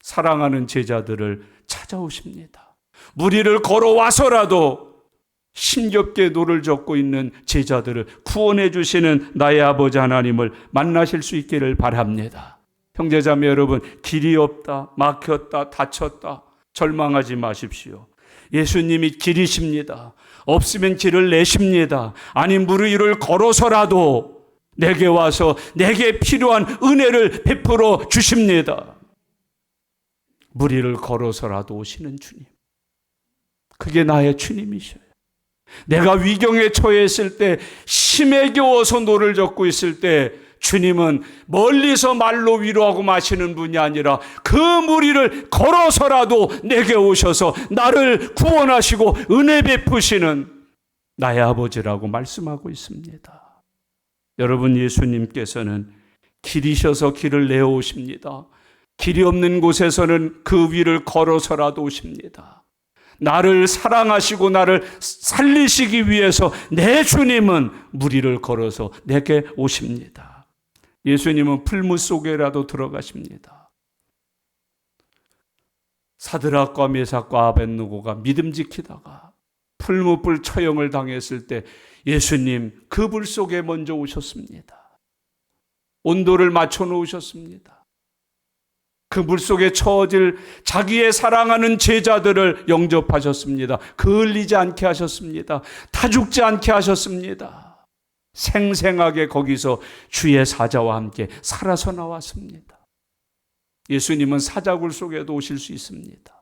사랑하는 제자들을 찾아오십니다. 무리를 걸어와서라도 힘겹게 노를 젓고 있는 제자들을 구원해 주시는 나의 아버지 하나님을 만나실 수 있기를 바랍니다. 형제자매 여러분, 길이 없다, 막혔다, 다쳤다 절망하지 마십시오. 예수님이 길이십니다. 없으면 길을 내십니다. 아니 무리 위를 걸어서라도 내게 와서 내게 필요한 은혜를 베풀어 주십니다. 무리를 걸어서라도 오시는 주님. 그게 나의 주님이셔요. 내가 위경에 처했을 때, 힘에 겨워서 노를 젓고 있을 때 주님은 멀리서 말로 위로하고 마시는 분이 아니라 그 무리를 걸어서라도 내게 오셔서 나를 구원하시고 은혜 베푸시는 나의 아버지라고 말씀하고 있습니다. 여러분, 예수님께서는 길이셔서 길을 내어오십니다. 길이 없는 곳에서는 그 위를 걸어서라도 오십니다. 나를 사랑하시고 나를 살리시기 위해서 내 주님은 무리를 걸어서 내게 오십니다. 예수님은 풀무 속에라도 들어가십니다. 사드락과 메삭과 아벳느고가 믿음 지키다가 풀무불 처형을 당했을 때 예수님 그 불 속에 먼저 오셨습니다. 온도를 맞춰 놓으셨습니다. 그 물 속에 처질 자기의 사랑하는 제자들을 영접하셨습니다. 그을리지 않게 하셨습니다. 타 죽지 않게 하셨습니다. 생생하게 거기서 주의 사자와 함께 살아서 나왔습니다. 예수님은 사자굴 속에도 오실 수 있습니다.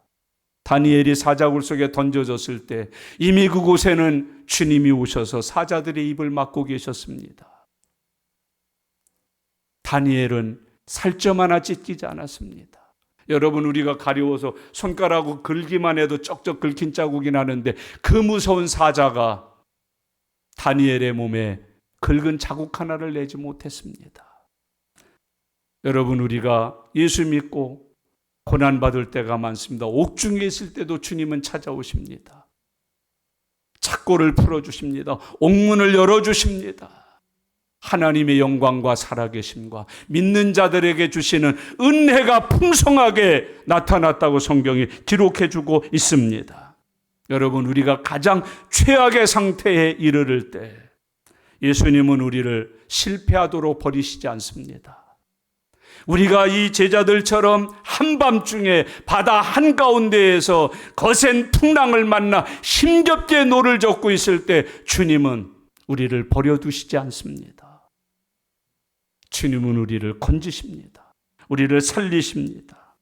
다니엘이 사자굴 속에 던져졌을 때 이미 그곳에는 주님이 오셔서 사자들의 입을 막고 계셨습니다. 다니엘은 살점 하나 찢기지 않았습니다. 여러분, 우리가 가려워서 손가락으로 긁기만 해도 쩍쩍 긁힌 자국이 나는데 그 무서운 사자가 다니엘의 몸에 긁은 자국 하나를 내지 못했습니다. 여러분, 우리가 예수 믿고 고난받을 때가 많습니다. 옥중에 있을 때도 주님은 찾아오십니다. 착고를 풀어주십니다. 옥문을 열어주십니다. 하나님의 영광과 살아계심과 믿는 자들에게 주시는 은혜가 풍성하게 나타났다고 성경이 기록해주고 있습니다. 여러분, 우리가 가장 최악의 상태에 이르를 때 예수님은 우리를 실패하도록 버리시지 않습니다. 우리가 이 제자들처럼 한밤중에 바다 한가운데에서 거센 풍랑을 만나 힘겹게 노를 젓고 있을 때 주님은 우리를 버려두시지 않습니다. 주님은 우리를 건지십니다. 우리를 살리십니다.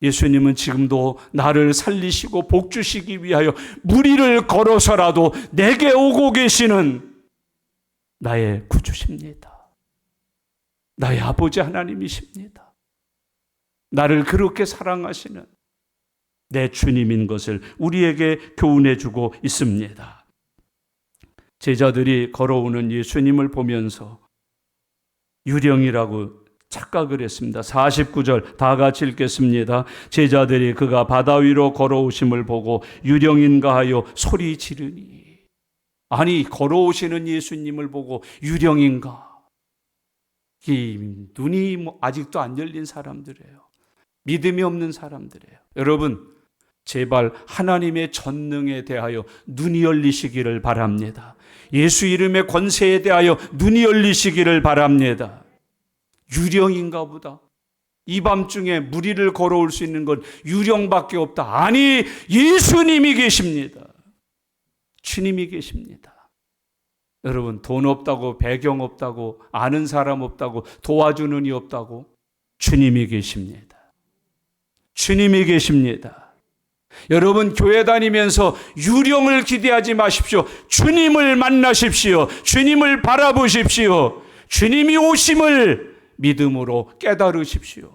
예수님은 지금도 나를 살리시고 복 주시기 위하여 무리를 걸어서라도 내게 오고 계시는 나의 구주십니다. 나의 아버지 하나님이십니다. 나를 그렇게 사랑하시는 내 주님인 것을 우리에게 교훈해 주고 있습니다. 제자들이 걸어오는 예수님을 보면서 유령이라고 착각을 했습니다. 49절 다 같이 읽겠습니다. 제자들이 그가 바다 위로 걸어오심을 보고 유령인가 하여 소리 지르니. 아니, 걸어오시는 예수님을 보고 유령인가? 이 눈이 아직도 안 열린 사람들이에요. 믿음이 없는 사람들이에요. 여러분, 제발 하나님의 전능에 대하여 눈이 열리시기를 바랍니다. 예수 이름의 권세에 대하여 눈이 열리시기를 바랍니다. 유령인가 보다. 이 밤중에 무리를 걸어올 수 있는 건 유령밖에 없다. 아니, 예수님이 계십니다. 주님이 계십니다. 여러분, 돈 없다고, 배경 없다고, 아는 사람 없다고, 도와주는 이 없다고, 주님이 계십니다. 주님이 계십니다. 여러분, 교회 다니면서 유령을 기대하지 마십시오. 주님을 만나십시오. 주님을 바라보십시오. 주님이 오심을 믿음으로 깨달으십시오.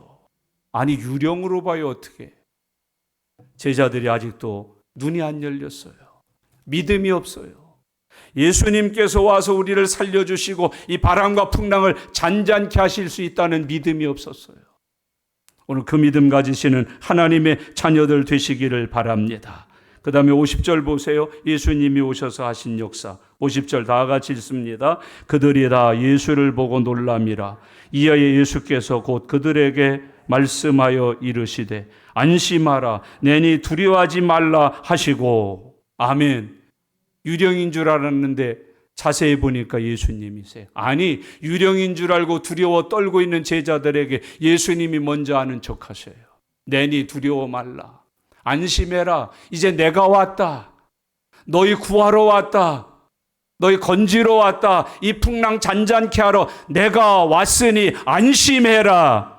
아니, 유령으로 봐요, 어떻게? 제자들이 아직도 눈이 안 열렸어요. 믿음이 없어요. 예수님께서 와서 우리를 살려주시고 이 바람과 풍랑을 잔잔케 하실 수 있다는 믿음이 없었어요. 오늘 그 믿음 가지시는 하나님의 자녀들 되시기를 바랍니다. 그 다음에 50절 보세요. 예수님이 오셔서 하신 역사. 50절 다 같이 읽습니다. 그들이 다 예수를 보고 놀람이라. 이에 예수께서 곧 그들에게 말씀하여 이르시되 안심하라, 내니 두려워하지 말라 하시고. 아멘. 유령인 줄 알았는데 자세히 보니까 예수님이세요. 아니, 유령인 줄 알고 두려워 떨고 있는 제자들에게 예수님이 먼저 아는 척 하셔요. 내니 두려워 말라. 안심해라. 이제 내가 왔다. 너희 구하러 왔다. 너희 건지러 왔다. 이 풍랑 잔잔케 하러 내가 왔으니 안심해라.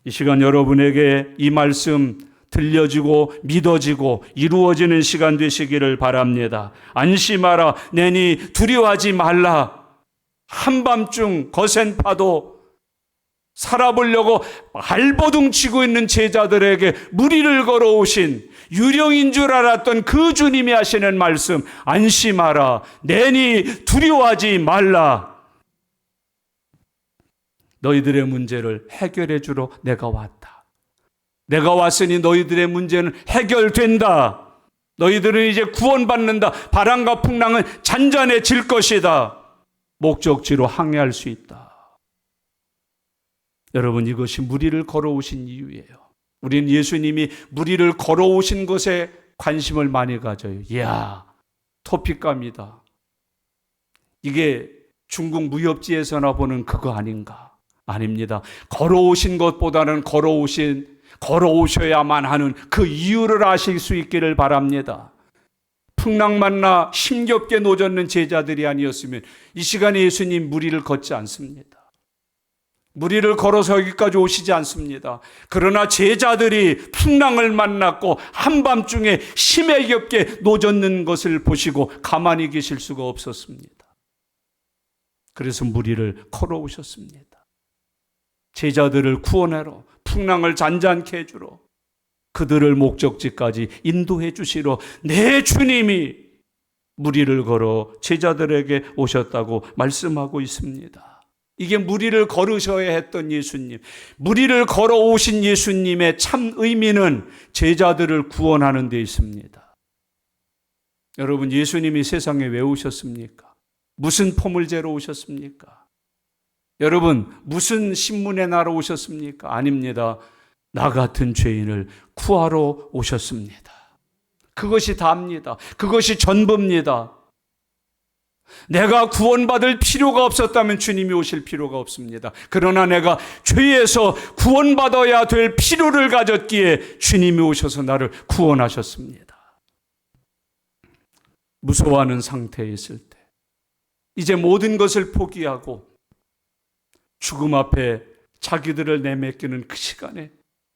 이 시간 여러분에게 이 말씀 들려지고 믿어지고 이루어지는 시간 되시기를 바랍니다. 안심하라. 내니 두려워하지 말라. 한밤중 거센 파도 살아보려고 발버둥 치고 있는 제자들에게 무리를 걸어오신 유령인 줄 알았던 그 주님이 하시는 말씀, 안심하라. 내니 두려워하지 말라. 너희들의 문제를 해결해 주러 내가 왔다. 내가 왔으니 너희들의 문제는 해결된다. 너희들은 이제 구원받는다. 바람과 풍랑은 잔잔해질 것이다. 목적지로 항해할 수 있다. 여러분, 이것이 무리를 걸어오신 이유예요. 우리는 예수님이 무리를 걸어오신 것에 관심을 많이 가져요. 이야, 토픽감이다. 이게 중국 무협지에서나 보는 그거 아닌가? 아닙니다. 걸어오신 것보다는 걸어오셔야만 하는 그 이유를 아실 수 있기를 바랍니다. 풍랑 만나 힘겹게 노젓는 제자들이 아니었으면 이 시간에 예수님 무리를 걷지 않습니다. 무리를 걸어서 여기까지 오시지 않습니다. 그러나 제자들이 풍랑을 만났고 한밤중에 힘겹게 노젓는 것을 보시고 가만히 계실 수가 없었습니다. 그래서 무리를 걸어오셨습니다. 제자들을 구원하러, 풍랑을 잔잔케 해주러, 그들을 목적지까지 인도해 주시러 내 주님이 무리를 걸어 제자들에게 오셨다고 말씀하고 있습니다. 이게 무리를 걸으셔야 했던 예수님, 무리를 걸어오신 예수님의 참 의미는 제자들을 구원하는 데 있습니다. 여러분, 예수님이 세상에 왜 오셨습니까? 무슨 포물제로 오셨습니까? 여러분, 무슨 신문에 나러 오셨습니까? 아닙니다. 나 같은 죄인을 구하러 오셨습니다. 그것이 다입니다. 그것이 전부입니다. 내가 구원받을 필요가 없었다면 주님이 오실 필요가 없습니다. 그러나 내가 죄에서 구원받아야 될 필요를 가졌기에 주님이 오셔서 나를 구원하셨습니다. 무서워하는 상태에 있을 때, 이제 모든 것을 포기하고 죽음 앞에 자기들을 내맡기는 그 시간에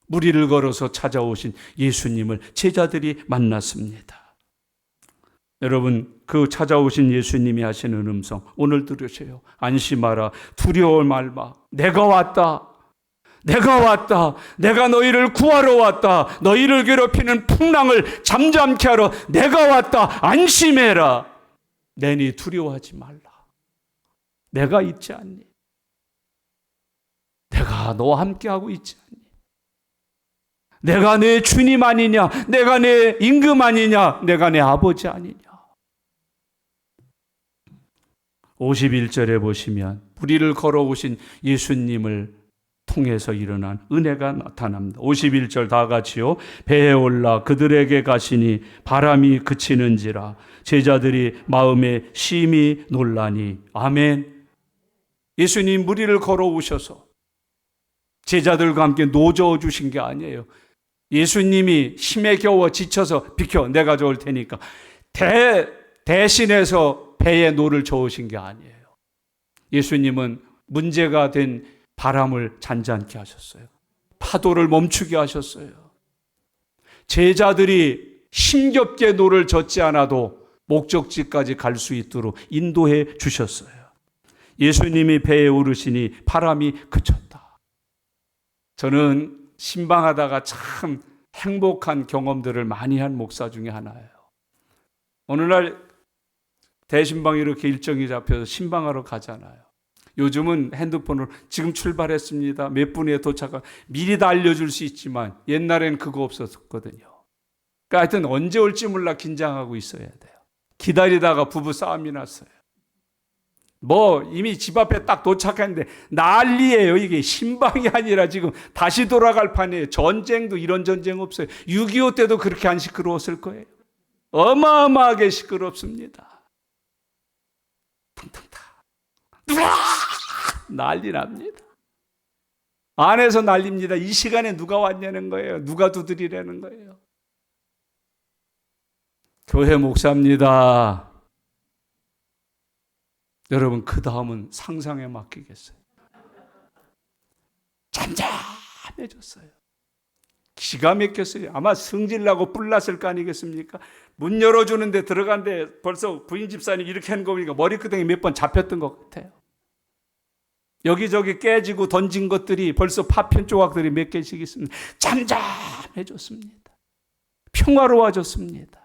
무리를 걸어서 찾아오신 예수님을 제자들이 만났습니다. 여러분, 그 찾아오신 예수님이 하시는 음성 오늘 들으세요. 안심하라, 두려워 말마. 내가 왔다. 내가 왔다. 내가 너희를 구하러 왔다. 너희를 괴롭히는 풍랑을 잠잠케 하러 내가 왔다. 안심해라. 내니 두려워하지 말라. 내가 있지 않니? 내가 너와 함께하고 있지 않니? 내가 내 주님 아니냐? 내가 내 임금 아니냐? 내가 내 아버지 아니냐? 51절에 보시면 무리를 걸어오신 예수님을 통해서 일어난 은혜가 나타납니다. 51절 다 같이요. 배에 올라 그들에게 가시니 바람이 그치는지라 제자들이 마음에 심히 놀라니. 아멘. 예수님 무리를 걸어오셔서 제자들과 함께 노저어 주신 게 아니에요. 예수님이 힘에 겨워 지쳐서 비켜 내가 저을 테니까 대신해서 배에 노를 저으신 게 아니에요. 예수님은 문제가 된 바람을 잔잔케 하셨어요. 파도를 멈추게 하셨어요. 제자들이 힘겹게 노를 젓지 않아도 목적지까지 갈 수 있도록 인도해 주셨어요. 예수님이 배에 오르시니 바람이 그쳤다. 저는 신방하다가 참 행복한 경험들을 많이 한 목사 중에 하나예요. 어느 날 대신방이 이렇게 일정이 잡혀서 신방하러 가잖아요. 요즘은 핸드폰으로 지금 출발했습니다. 몇 분에 도착하 미리 다 알려줄 수 있지만 옛날에는 그거 없었거든요. 그러니까 하여튼 언제 올지 몰라 긴장하고 있어야 돼요. 기다리다가 부부 싸움이 났어요. 이미 집 앞에 딱 도착했는데 난리예요. 이게 신방이 아니라 지금 다시 돌아갈 판이에요. 전쟁도 이런 전쟁 없어요. 6.25 때도 그렇게 안 시끄러웠을 거예요. 어마어마하게 시끄럽습니다. 난리 납니다. 안에서 난립니다. 이 시간에 누가 왔냐는 거예요. 누가 두드리라는 거예요. 교회 목사입니다. 여러분, 그 다음은 상상에 맡기겠어요. 잠잠해졌어요. 기가 막혔어요. 아마 승질나고 뿔났을 거 아니겠습니까? 문 열어주는데 들어간데 벌써 부인 집사님 이렇게 하는 거 보니까 머리끄댕이 몇 번 잡혔던 것 같아요. 여기저기 깨지고 던진 것들이 벌써 파편 조각들이 몇 개씩 있습니다. 잠잠해졌습니다. 평화로워졌습니다.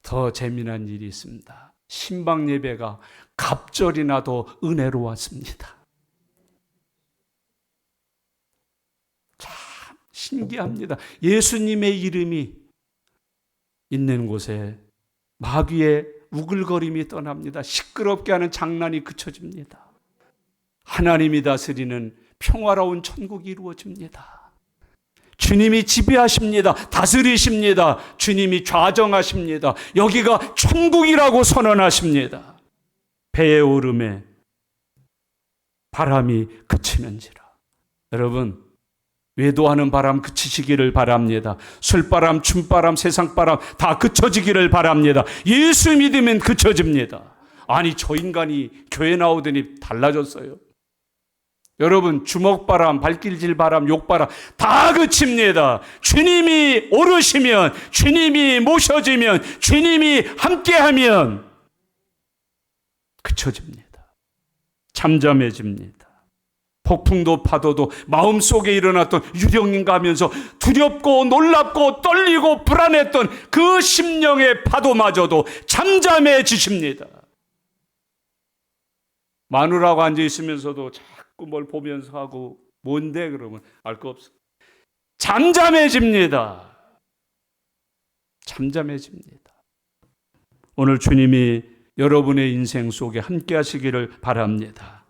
더 재미난 일이 있습니다. 신방 예배가 갑절이나 더 은혜로웠습니다. 참 신기합니다. 예수님의 이름이 있는 곳에 마귀의 우글거림이 떠납니다. 시끄럽게 하는 장난이 그쳐집니다. 하나님이 다스리는 평화로운 천국이 이루어집니다. 주님이 지배하십니다. 다스리십니다. 주님이 좌정하십니다. 여기가 천국이라고 선언하십니다. 배에 오름에 바람이 그치는지라. 여러분, 외도하는 바람 그치시기를 바랍니다. 술바람, 춤바람, 세상바람 다 그쳐지기를 바랍니다. 예수 믿으면 그쳐집니다. 아니, 저 인간이 교회 나오더니 달라졌어요. 여러분, 주먹바람, 발길질 바람, 욕바람 다 그칩니다. 주님이 오르시면, 주님이 모셔지면, 주님이 함께하면 그쳐집니다. 잠잠해집니다. 폭풍도 파도도 마음속에 일어났던 유령인가 하면서 두렵고 놀랍고 떨리고 불안했던 그 심령의 파도마저도 잠잠해지십니다. 마누라하고 앉아있으면서도 자꾸 뭘 보면서 하고, 뭔데 그러면 알 거 없어. 잠잠해집니다. 잠잠해집니다. 오늘 주님이 여러분의 인생 속에 함께 하시기를 바랍니다.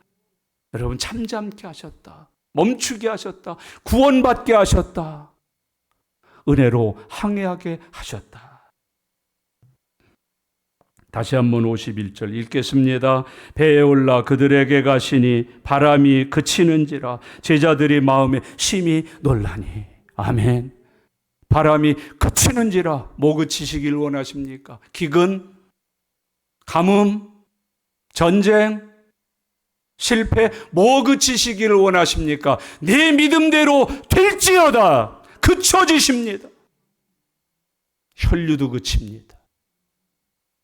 여러분, 잠잠케 하셨다. 멈추게 하셨다. 구원받게 하셨다. 은혜로 항해하게 하셨다. 다시 한번 51절 읽겠습니다. 배에 올라 그들에게 가시니 바람이 그치는지라 제자들이 마음에 심히 놀라니. 아멘. 바람이 그치는지라. 뭐 그치시길 원하십니까? 기근, 가뭄, 전쟁, 실패, 뭐 그치시기를 원하십니까? 내 믿음대로 될지어다. 그쳐지십니다. 혈류도 그칩니다.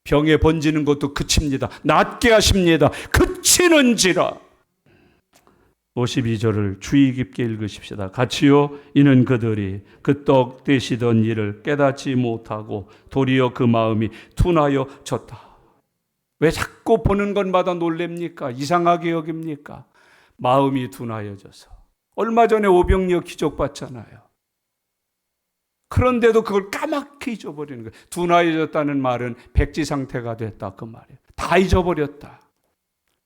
병에 번지는 것도 그칩니다. 낫게 하십니다. 그치는지라. 52절을 주의 깊게 읽으십시다. 같이요. 이는 그들이 그 떡 되시던 일을 깨닫지 못하고 도리어 그 마음이 둔하여 졌다. 왜 자꾸 보는 것마다 놀랍니까? 이상하게 여깁니까? 마음이 둔하여져서. 얼마 전에 오병이어 기적 봤잖아요. 그런데도 그걸 까맣게 잊어버리는 거예요. 둔하여졌다는 말은 백지 상태가 됐다, 그 말이에요. 다 잊어버렸다.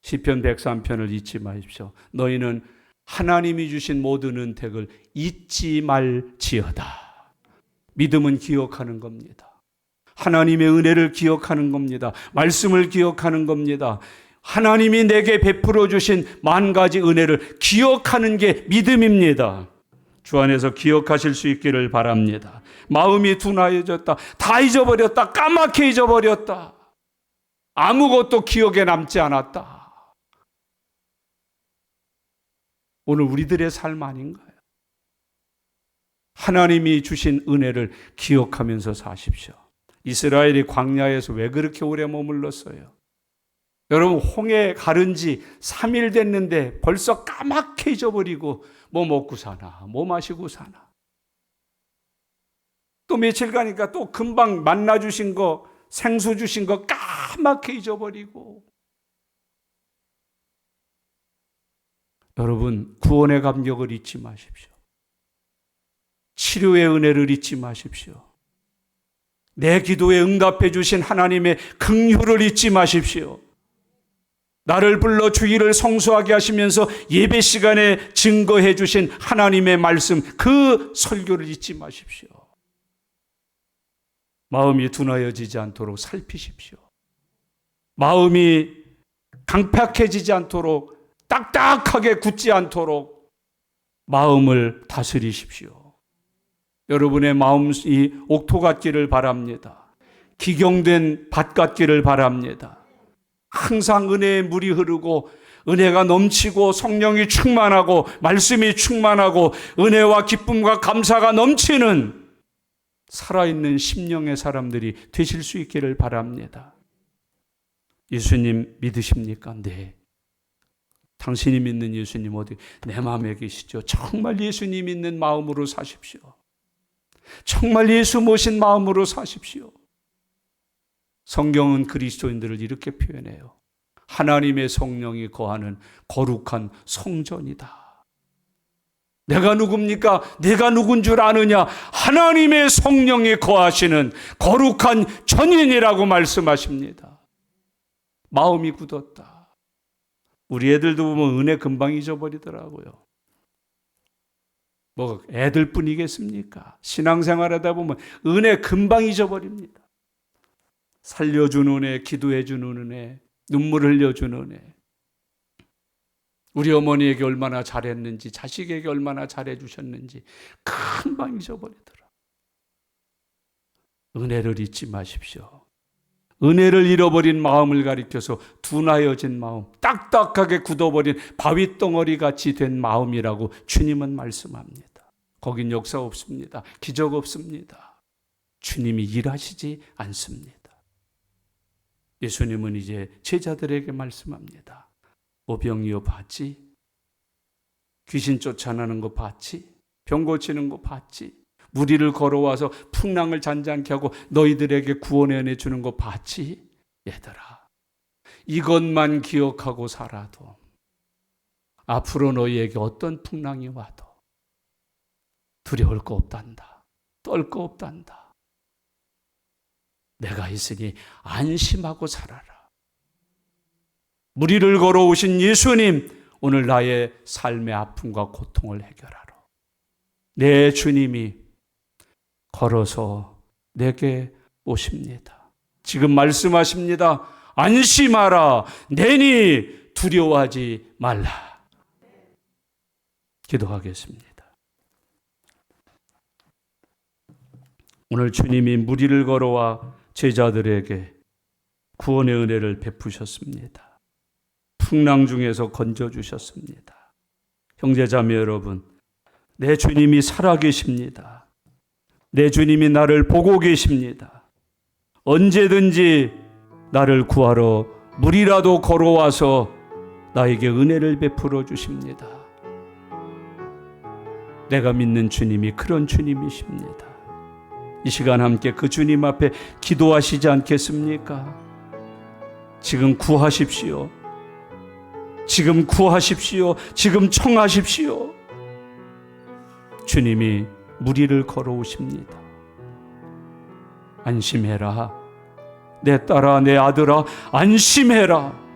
시편 103편을 잊지 마십시오. 너희는 하나님이 주신 모든 은택을 잊지 말지어다. 믿음은 기억하는 겁니다. 하나님의 은혜를 기억하는 겁니다. 말씀을 기억하는 겁니다. 하나님이 내게 베풀어 주신 만 가지 은혜를 기억하는 게 믿음입니다. 주 안에서 기억하실 수 있기를 바랍니다. 마음이 둔하여졌다. 다 잊어버렸다. 까맣게 잊어버렸다. 아무것도 기억에 남지 않았다. 오늘 우리들의 삶 아닌가요? 하나님이 주신 은혜를 기억하면서 사십시오. 이스라엘이 광야에서 왜 그렇게 오래 머물렀어요? 여러분, 홍해 가른 지 3일 됐는데 벌써 까맣게 잊어버리고 뭐 먹고 사나, 뭐 마시고 사나. 또 며칠 가니까 또 금방 만나 주신 거, 생수 주신 거 까맣게 잊어버리고. 여러분, 구원의 감격을 잊지 마십시오. 치료의 은혜를 잊지 마십시오. 내 기도에 응답해 주신 하나님의 긍휼을 잊지 마십시오. 나를 불러 주일을 성수하게 하시면서 예배 시간에 증거해 주신 하나님의 말씀, 그 설교를 잊지 마십시오. 마음이 둔하여지지 않도록 살피십시오. 마음이 강팍해지지 않도록, 딱딱하게 굳지 않도록 마음을 다스리십시오. 여러분의 마음이 옥토 같기를 바랍니다. 기경된 밭 같기를 바랍니다. 항상 은혜의 물이 흐르고 은혜가 넘치고 성령이 충만하고 말씀이 충만하고 은혜와 기쁨과 감사가 넘치는 살아있는 심령의 사람들이 되실 수 있기를 바랍니다. 예수님 믿으십니까? 네. 당신이 믿는 예수님 어디? 내 마음에 계시죠? 정말 예수님 믿는 마음으로 사십시오. 정말 예수 모신 마음으로 사십시오. 성경은 그리스도인들을 이렇게 표현해요. 하나님의 성령이 거하는 거룩한 성전이다. 내가 누굽니까? 내가 누군 줄 아느냐? 하나님의 성령이 거하시는 거룩한 전인이라고 말씀하십니다. 마음이 굳었다. 우리 애들도 보면 은혜 금방 잊어버리더라고요. 뭐 애들뿐이겠습니까? 신앙생활하다 보면 은혜 금방 잊어버립니다. 살려준 은혜, 기도해준 은혜, 눈물 흘려준 은혜. 우리 어머니에게 얼마나 잘했는지, 자식에게 얼마나 잘해주셨는지 금방 잊어버리더라. 은혜를 잊지 마십시오. 은혜를 잃어버린 마음을 가리켜서 둔하여진 마음, 딱딱하게 굳어버린 바위덩어리 같이 된 마음이라고 주님은 말씀합니다. 거긴 역사 없습니다. 기적 없습니다. 주님이 일하시지 않습니다. 예수님은 이제 제자들에게 말씀합니다. 오병이어 봤지? 귀신 쫓아나는 거 봤지? 병 고치는 거 봤지? 무리를 걸어와서 풍랑을 잔잔케 하고 너희들에게 구원의 은혜 주는 거 봤지? 얘들아, 이것만 기억하고 살아도 앞으로 너희에게 어떤 풍랑이 와도 두려울 거 없단다. 떨 거 없단다. 내가 있으니 안심하고 살아라. 무리를 걸어오신 예수님, 오늘 나의 삶의 아픔과 고통을 해결하러 내 주님이 걸어서 내게 오십니다. 지금 말씀하십니다. 안심하라. 내니 두려워하지 말라. 기도하겠습니다. 오늘 주님이 무리를 걸어와 제자들에게 구원의 은혜를 베푸셨습니다. 풍랑 중에서 건져주셨습니다. 형제자매 여러분, 내 주님이 살아계십니다. 내 주님이 나를 보고 계십니다. 언제든지 나를 구하러 물이라도 걸어와서 나에게 은혜를 베풀어 주십니다. 내가 믿는 주님이 그런 주님이십니다. 이 시간 함께 그 주님 앞에 기도하시지 않겠습니까? 지금 구하십시오. 지금 구하십시오. 지금 청하십시오. 주님이 무리를 걸어오십니다. 안심해라. 내 딸아, 내 아들아, 안심해라.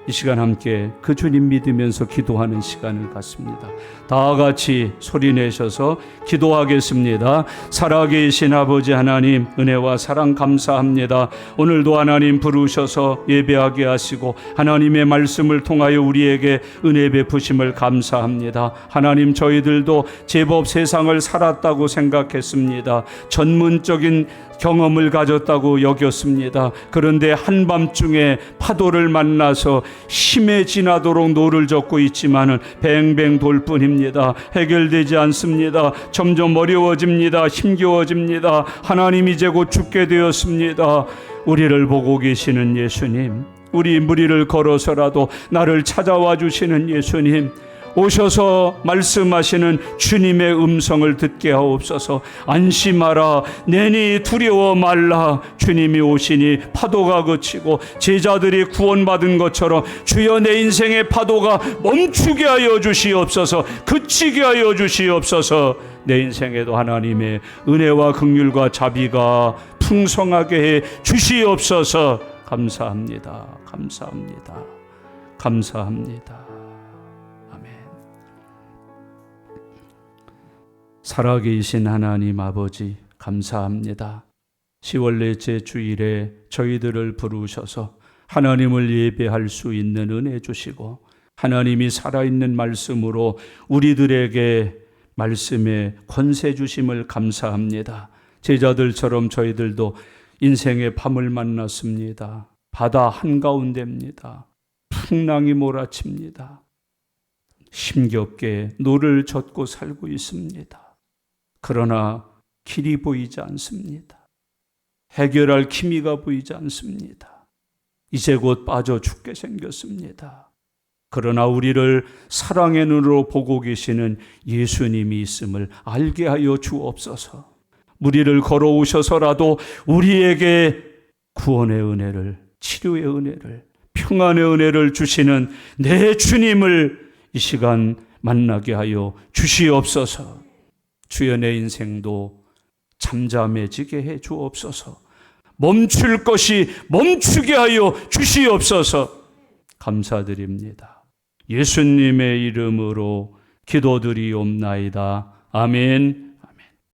이 시간 함께 그 주님 믿으면서 기도하는 시간을 갖습니다. 다 같이 소리내셔서 기도하겠습니다. 살아계신 아버지 하나님, 은혜와 사랑 감사합니다. 오늘도 하나님 부르셔서 예배하게 하시고 하나님의 말씀을 통하여 우리에게 은혜 베푸심을 감사합니다. 하나님, 저희들도 제법 세상을 살았다고 생각했습니다. 전문적인 경험을 가졌다고 여겼습니다. 그런데 한밤중에 파도를 만나서 심해지나도록 노를 젓고 있지만은 뱅뱅 돌 뿐입니다. 해결되지 않습니다. 점점 어려워집니다. 힘겨워집니다. 하나님, 이제 곧 죽게 되었습니다. 우리를 보고 계시는 예수님, 우리 무리를 걸어서라도 나를 찾아와 주시는 예수님, 오셔서 말씀하시는 주님의 음성을 듣게 하옵소서. 안심하라. 내니 두려워 말라. 주님이 오시니 파도가 그치고 제자들이 구원받은 것처럼 주여 내 인생의 파도가 멈추게 하여 주시옵소서. 그치게 하여 주시옵소서. 내 인생에도 하나님의 은혜와 긍휼과 자비가 풍성하게 해 주시옵소서. 감사합니다. 감사합니다. 감사합니다. 살아계신 하나님 아버지, 감사합니다. 10월 넷째 주일에 저희들을 부르셔서 하나님을 예배할 수 있는 은혜 주시고 하나님이 살아있는 말씀으로 우리들에게 말씀의 권세 주심을 감사합니다. 제자들처럼 저희들도 인생의 밤을 만났습니다. 바다 한가운데입니다. 풍랑이 몰아칩니다. 힘겹게 노를 젓고 살고 있습니다. 그러나 길이 보이지 않습니다. 해결할 기미가 보이지 않습니다. 이제 곧 빠져 죽게 생겼습니다. 그러나 우리를 사랑의 눈으로 보고 계시는 예수님이 있음을 알게 하여 주옵소서. 무리를 걸어오셔서라도 우리에게 구원의 은혜를, 치료의 은혜를, 평안의 은혜를 주시는 내 주님을 이 시간 만나게 하여 주시옵소서. 주여, 내 인생도 잠잠해지게 해 주옵소서. 멈출 것이 멈추게 하여 주시옵소서. 감사드립니다. 예수님의 이름으로 기도드리옵나이다. 아멘.